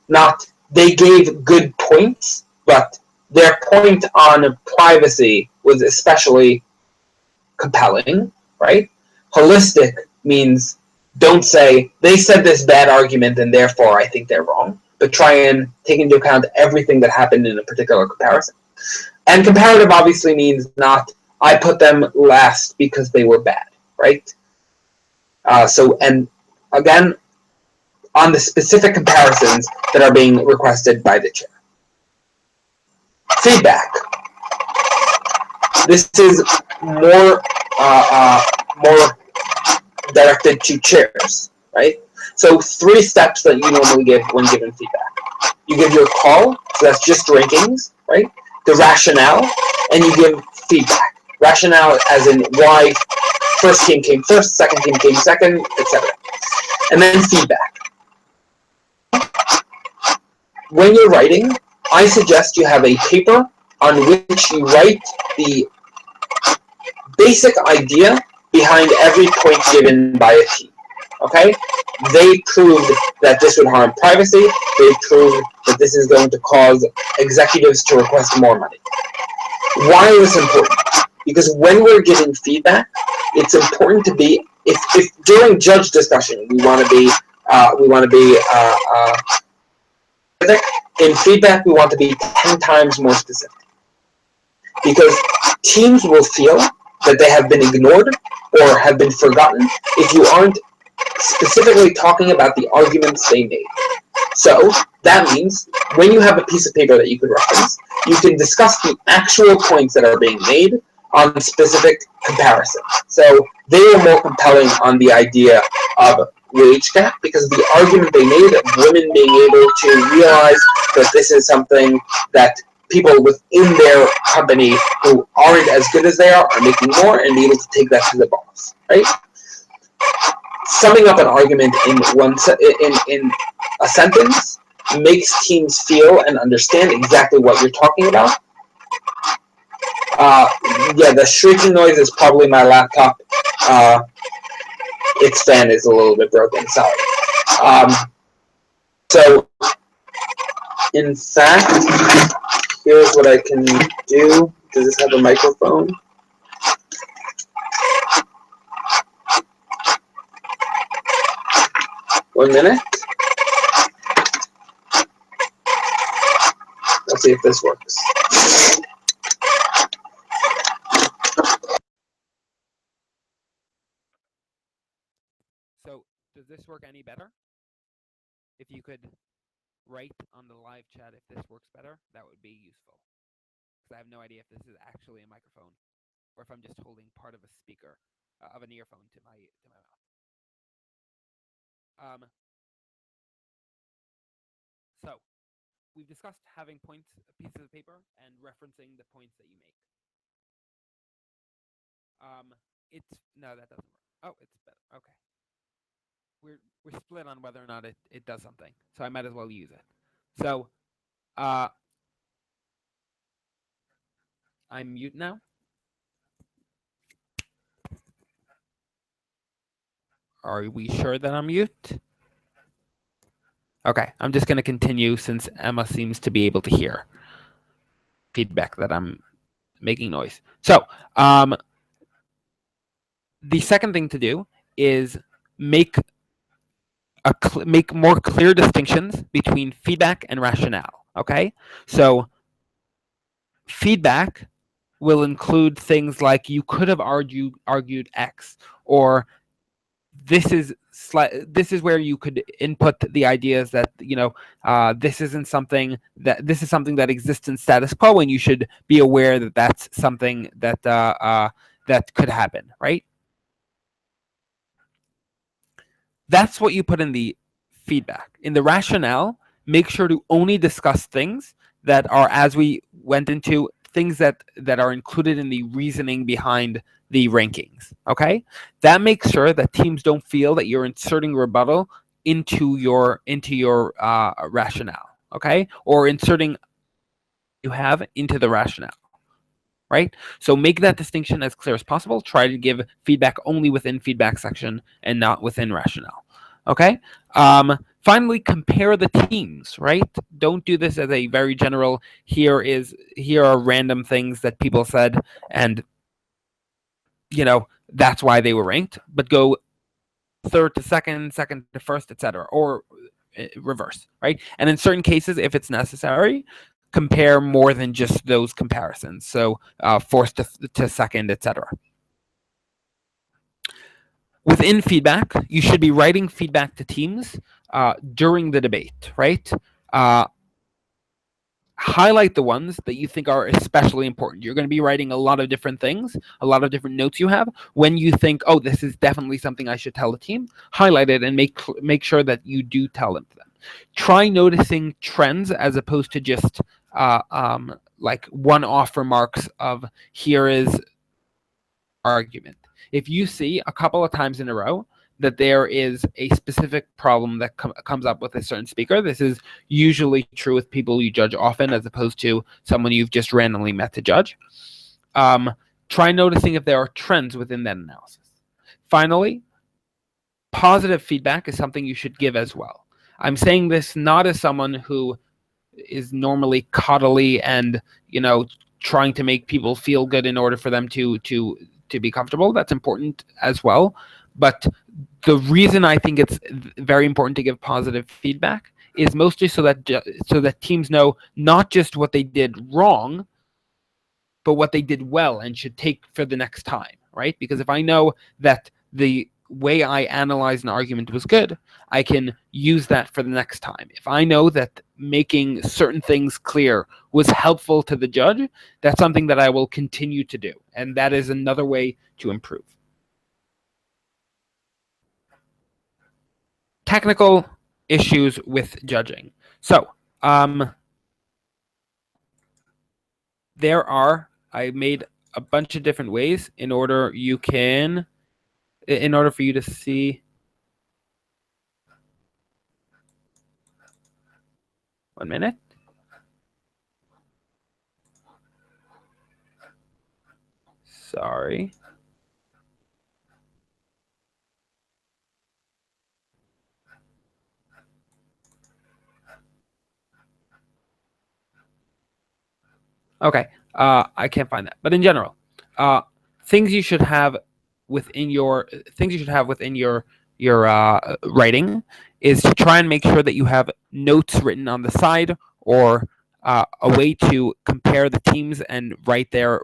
Not they gave good points, but their point on privacy was especially compelling, right? Holistic means don't say they said this bad argument and therefore I think they're wrong, but try and take into account everything that happened in a particular comparison. And comparative obviously means not I put them last because they were bad, right? And again, on the specific comparisons that are being requested by the chair. Feedback. This is more directed to chairs, right? So 3 steps that you normally give when giving feedback. You give your call, so that's just rankings, right? The rationale, and you give feedback. Rationale as in why first team came first, second team came second, etc. And then feedback. When you're writing, I suggest you have a paper on which you write the basic idea behind every point given by a team. Okay? They proved that this would harm privacy. They proved that this is going to cause executives to request more money. Why is this important? Because when we're giving feedback, it's important to be, if during judge discussion we want to be specific, in feedback we want to be 10 times more specific. Because teams will feel that they have been ignored or have been forgotten if you aren't specifically talking about the arguments they made. So that means when you have a piece of paper that you can reference, you can discuss the actual points that are being made on specific comparisons. So they were more compelling on the idea of wage gap because of the argument they made of women being able to realize that this is something that people within their company who aren't as good as they are making more and be able to take that to the boss, right? Summing up an argument in a sentence makes teams feel and understand exactly what you're talking about. Yeah, the shrieking noise is probably my laptop. Its fan is a little bit broken, sorry. So, in fact, here's what I can do. Does this have a microphone? One minute. Let's see if this works. So, does this work any better? If you could write on the live chat if this works better, that would be useful. Because I have no idea if this is actually a microphone or if I'm just holding part of a speaker of an earphone to my mouth. So we've discussed having pieces of paper and referencing the points that you make. No, that doesn't work. Oh, it's better. Okay. We're split on whether or not it does something, so I might as well use it. So I'm mute now. Are we sure that I'm mute? Okay, I'm just going to continue since Emma seems to be able to hear feedback that I'm making noise. So the second thing to do is make more clear distinctions between feedback and rationale. Okay, so feedback will include things like you could have argued X, or this is where you could input the ideas that this is something that exists in status quo, and you should be aware that that's something that that could happen, right? That's what you put in the feedback. In the rationale, make sure to only discuss things that are, as we went into, things that are included in the reasoning behind the rankings. Okay, that makes sure that teams don't feel that you're inserting rebuttal into your rationale. okay? Or inserting you have into the rationale, right? So make that distinction as clear as possible. Try to give feedback only within feedback section and not within rationale, okay? Finally, compare the teams, right? Don't do this as a very general, here are random things that people said, and that's why they were ranked, but go third to second, second to first, etc., or reverse, right? And in certain cases, if it's necessary, compare more than just those comparisons. So fourth to second, etc. Within feedback, you should be writing feedback to teams during the debate, right? Highlight the ones that you think are especially important. You're going to be writing a lot of different things, a lot of different notes you have. When you think, oh, this is definitely something I should tell the team, highlight it and make sure that you do tell them. Try noticing trends as opposed to just like one-off remarks of here is argument. If you see a couple of times in a row that there is a specific problem that comes up with a certain speaker, this is usually true with people you judge often as opposed to someone you've just randomly met to judge. Try noticing if there are trends within that analysis. Finally, positive feedback is something you should give as well. I'm saying this not as someone who is normally coddly and trying to make people feel good in order for them to be comfortable. That's important as well. But the reason I think it's very important to give positive feedback is mostly so that teams know not just what they did wrong, but what they did well and should take for the next time, right? Because if I know that the way I analyzed an argument was good, I can use that for the next time. If I know that making certain things clear was helpful to the judge, that's something that I will continue to do. And that is another way to improve. Technical issues with judging. So, I made a bunch of different ways in order for you to see. One minute. Sorry. Okay, I can't find that. But in general, things you should have within your writing is to try and make sure that you have notes written on the side or a way to compare the teams and write their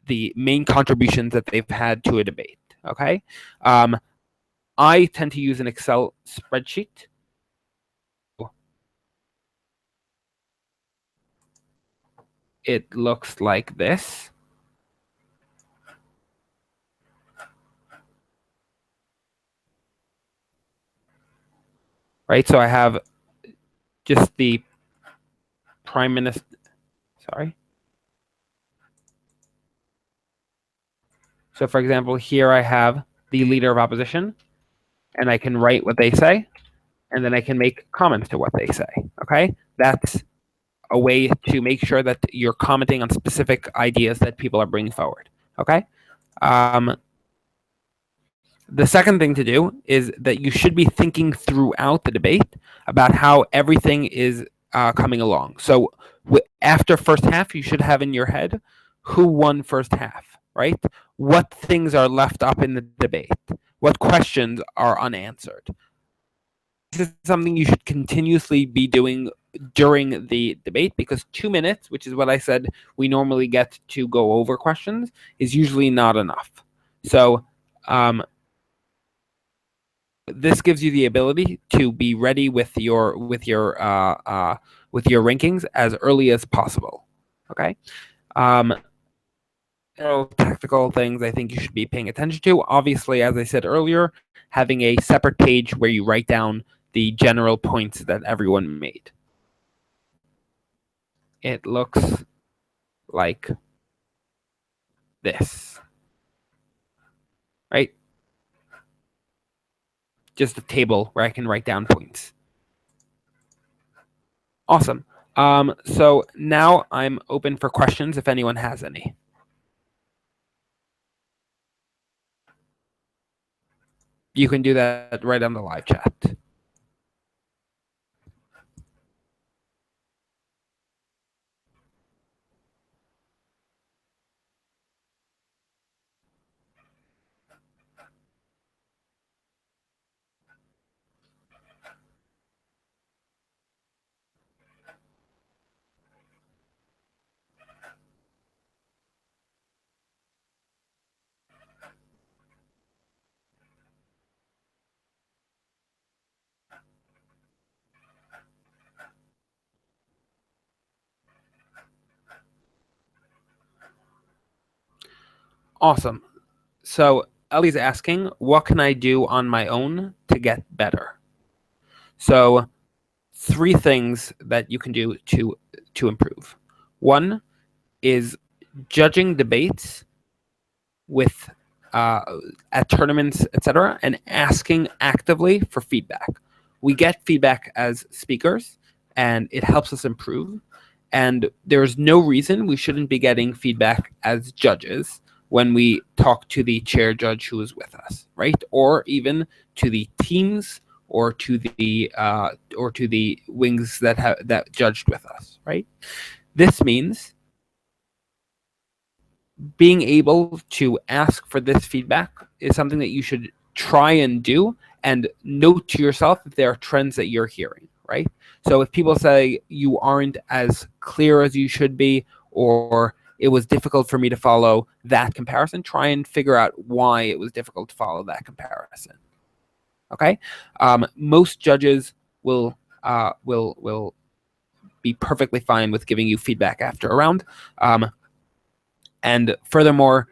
the main contributions that they've had to a debate. Okay, I tend to use an Excel spreadsheet. It looks like this. Right, so I have just the prime minister, sorry. So for example, here I have the leader of opposition, and I can write what they say, and then I can make comments to what they say, okay? That's a way to make sure that you're commenting on specific ideas that people are bringing forward, okay? The second thing to do is that you should be thinking throughout the debate about how everything is coming along. So after first half, you should have in your head who won first half, right? What things are left up in the debate? What questions are unanswered? This is something you should continuously be doing during the debate, because 2 minutes, which is what I said we normally get to go over questions, is usually not enough. So this gives you the ability to be ready with your rankings as early as possible. Okay. Tactical things I think you should be paying attention to. Obviously, as I said earlier, having a separate page where you write down the general points that everyone made. It looks like this, right? Just a table where I can write down points. Awesome. So now I'm open for questions if anyone has any. You can do that right on the live chat. Awesome. So Ellie's asking, what can I do on my own to get better? So 3 things that you can do to improve. One is judging debates with at tournaments, etc., and asking actively for feedback. We get feedback as speakers, and it helps us improve. And there's no reason we shouldn't be getting feedback as judges when we talk to the chair judge who is with us, right? Or even to the teams or to the wings that judged with us, right? This means being able to ask for this feedback is something that you should try and do, and note to yourself if there are trends that you're hearing, right? So if people say you aren't as clear as you should be, or it was difficult for me to follow that comparison, try and figure out why it was difficult to follow that comparison. Okay? Most judges will be perfectly fine with giving you feedback after a round. And furthermore,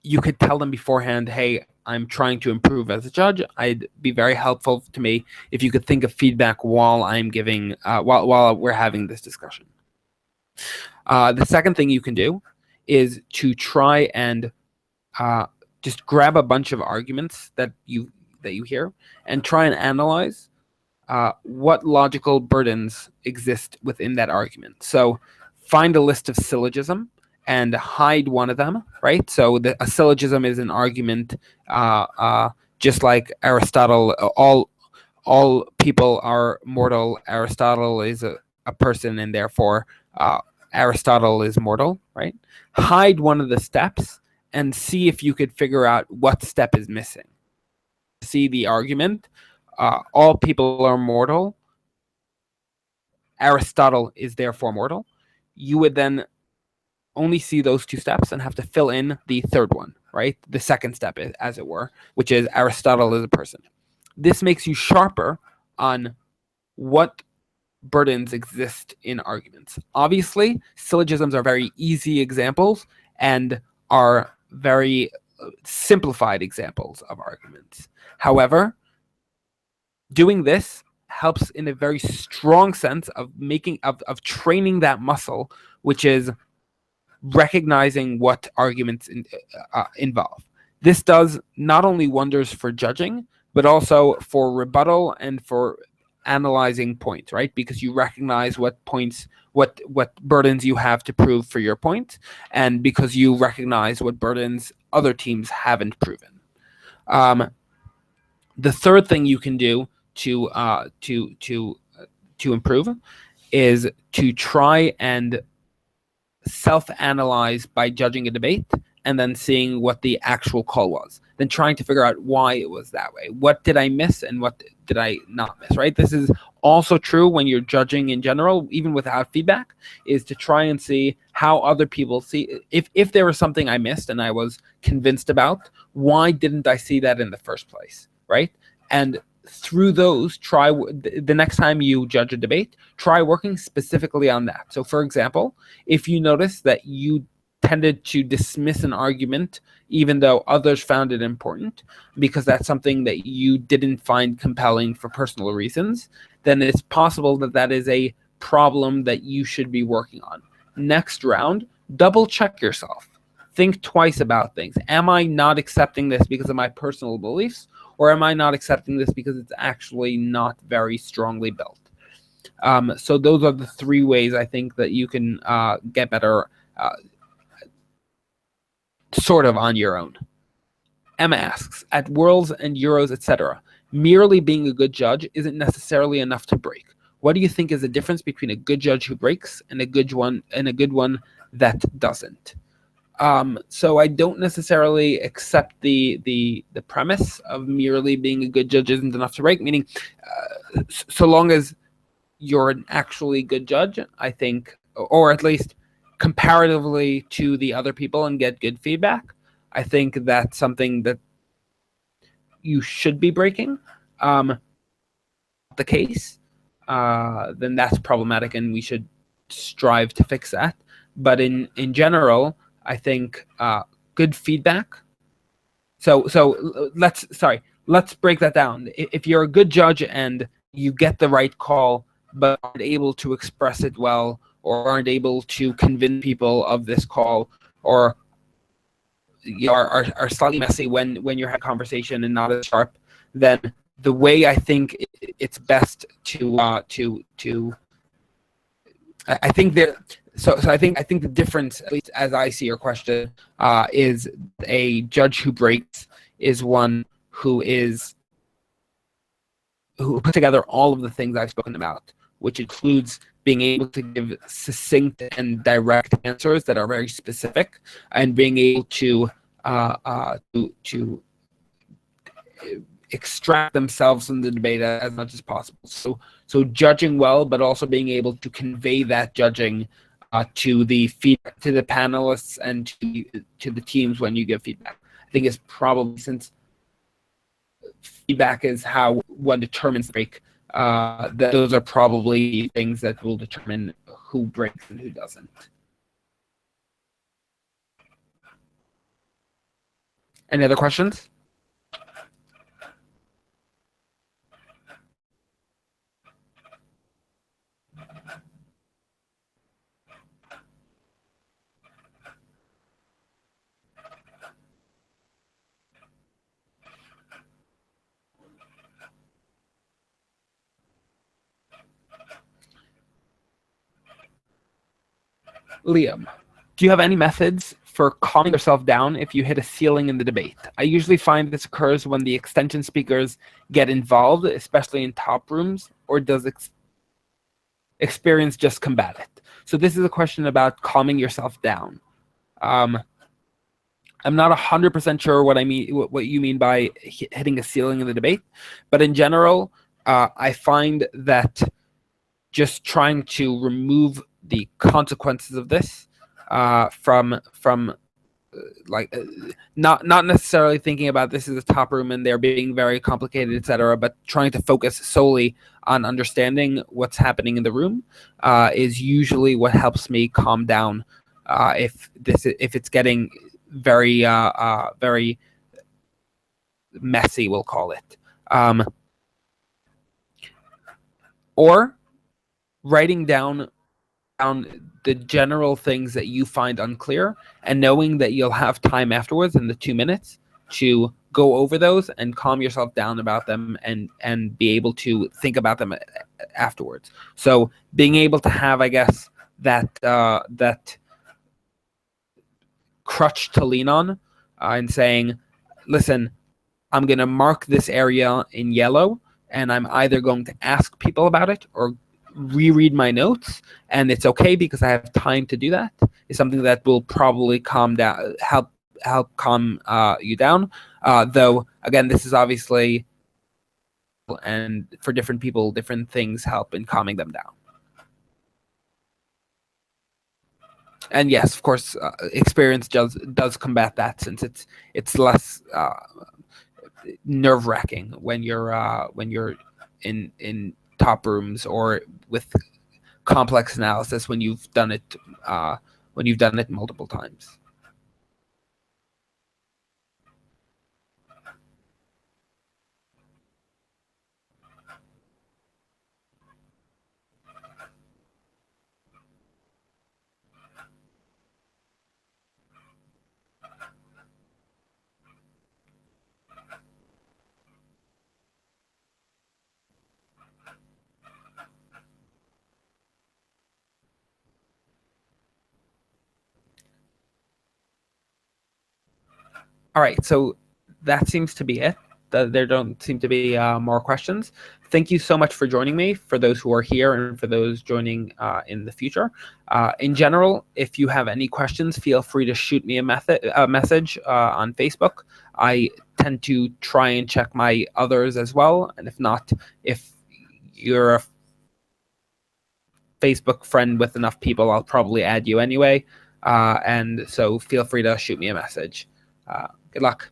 you could tell them beforehand, hey, I'm trying to improve as a judge. I'd be very helpful to me if you could think of feedback while I'm giving, while we're having this discussion. The second thing you can do is to try and just grab a bunch of arguments that you hear and try and analyze what logical burdens exist within that argument. So find a list of syllogism and hide one of them, right? So a syllogism is an argument, just like Aristotle, all people are mortal. Aristotle is a person, and therefore Aristotle is mortal, right? Hide one of the steps and see if you could figure out what step is missing. See the argument, all people are mortal. Aristotle is therefore mortal. You would then only see those 2 steps and have to fill in the third one, right? The second step, as it were, which is Aristotle is a person. This makes you sharper on what burdens exist in arguments. Obviously, syllogisms are very easy examples and are very simplified examples of arguments. However, doing this helps in a very strong sense of training that muscle, which is recognizing what arguments involve. This does not only wonders for judging, but also for rebuttal and for analyzing points, right? Because you recognize what points, what burdens you have to prove for your point, and because you recognize what burdens other teams haven't proven. The third thing you can do to improve is to try and self-analyze by judging a debate and then seeing what the actual call was, then trying to figure out why it was that way. What did I miss and what did I not miss, right? This is also true when you're judging in general, even without feedback, is to try and see how other people see. If there was something I missed and I was convinced about, why didn't I see that in the first place, right? And through those, try the next time you judge a debate, try working specifically on that. So for example, if you notice that you tended to dismiss an argument even though others found it important because that's something that you didn't find compelling for personal reasons, then it's possible that that is a problem that you should be working on. Next round, double check yourself. Think twice about things. Am I not accepting this because of my personal beliefs, or am I not accepting this because it's actually not very strongly built? So those are the 3 ways I think that you can get better sort of on your own. Emma asks, at Worlds and Euros, etc., merely being a good judge isn't necessarily enough to break. What do you think is the difference between a good judge who breaks and a good one that doesn't? So I don't necessarily accept the premise of merely being a good judge isn't enough to break, meaning so long as you're an actually good judge, I think, or at least comparatively to the other people and get good feedback, I think that's something that you should be breaking. The case, then that's problematic and we should strive to fix that. But in general, I think good feedback. So let's break that down. If you're a good judge and you get the right call, but aren't able to express it well, or aren't able to convince people of this call, or you are slightly messy when you're having a conversation and not as sharp, then the way I think it's best to I think there. So I think the difference, at least as I see your question, is a judge who breaks is one who put together all of the things I've spoken about, which includes being able to give succinct and direct answers that are very specific, and being able to extract themselves from the debate as much as possible. So judging well, but also being able to convey that judging to the panelists and to the teams when you give feedback. I think it's probably, since feedback is how one determines break, that those are probably things that will determine who breaks and who doesn't. Any other questions? Liam, do you have any methods for calming yourself down if you hit a ceiling in the debate? I usually find this occurs when the extension speakers get involved, especially in top rooms, or does experience just combat it? So this is a question about calming yourself down. I'm not 100% sure what you mean by hitting a ceiling in the debate, but in general, I find that just trying to remove the consequences of this from not necessarily thinking about this as a top room and they're being very complicated, etc., but trying to focus solely on understanding what's happening in the room is usually what helps me calm down if it's getting very very messy, we'll call it, or writing down the general things that you find unclear, and knowing that you'll have time afterwards in the 2 minutes to go over those and calm yourself down about them and be able to think about them afterwards. So being able to have, I guess, that crutch to lean on and saying, listen, I'm going to mark this area in yellow, and I'm either going to ask people about it or reread my notes, and it's okay because I have time to do that, is something that will probably help calm you down. Though, again, this is obviously, and for different people, different things help in calming them down. And yes, of course, experience does combat that, since it's less nerve-wracking when you're in top rooms or with complex analysis when you've done it multiple times. All right, so that seems to be it. There don't seem to be more questions. Thank you so much for joining me, for those who are here and for those joining in the future. In general, if you have any questions, feel free to shoot me a message on Facebook. I tend to try and check my others as well. And if not, if you're a Facebook friend with enough people, I'll probably add you anyway. And so feel free to shoot me a message. Good luck.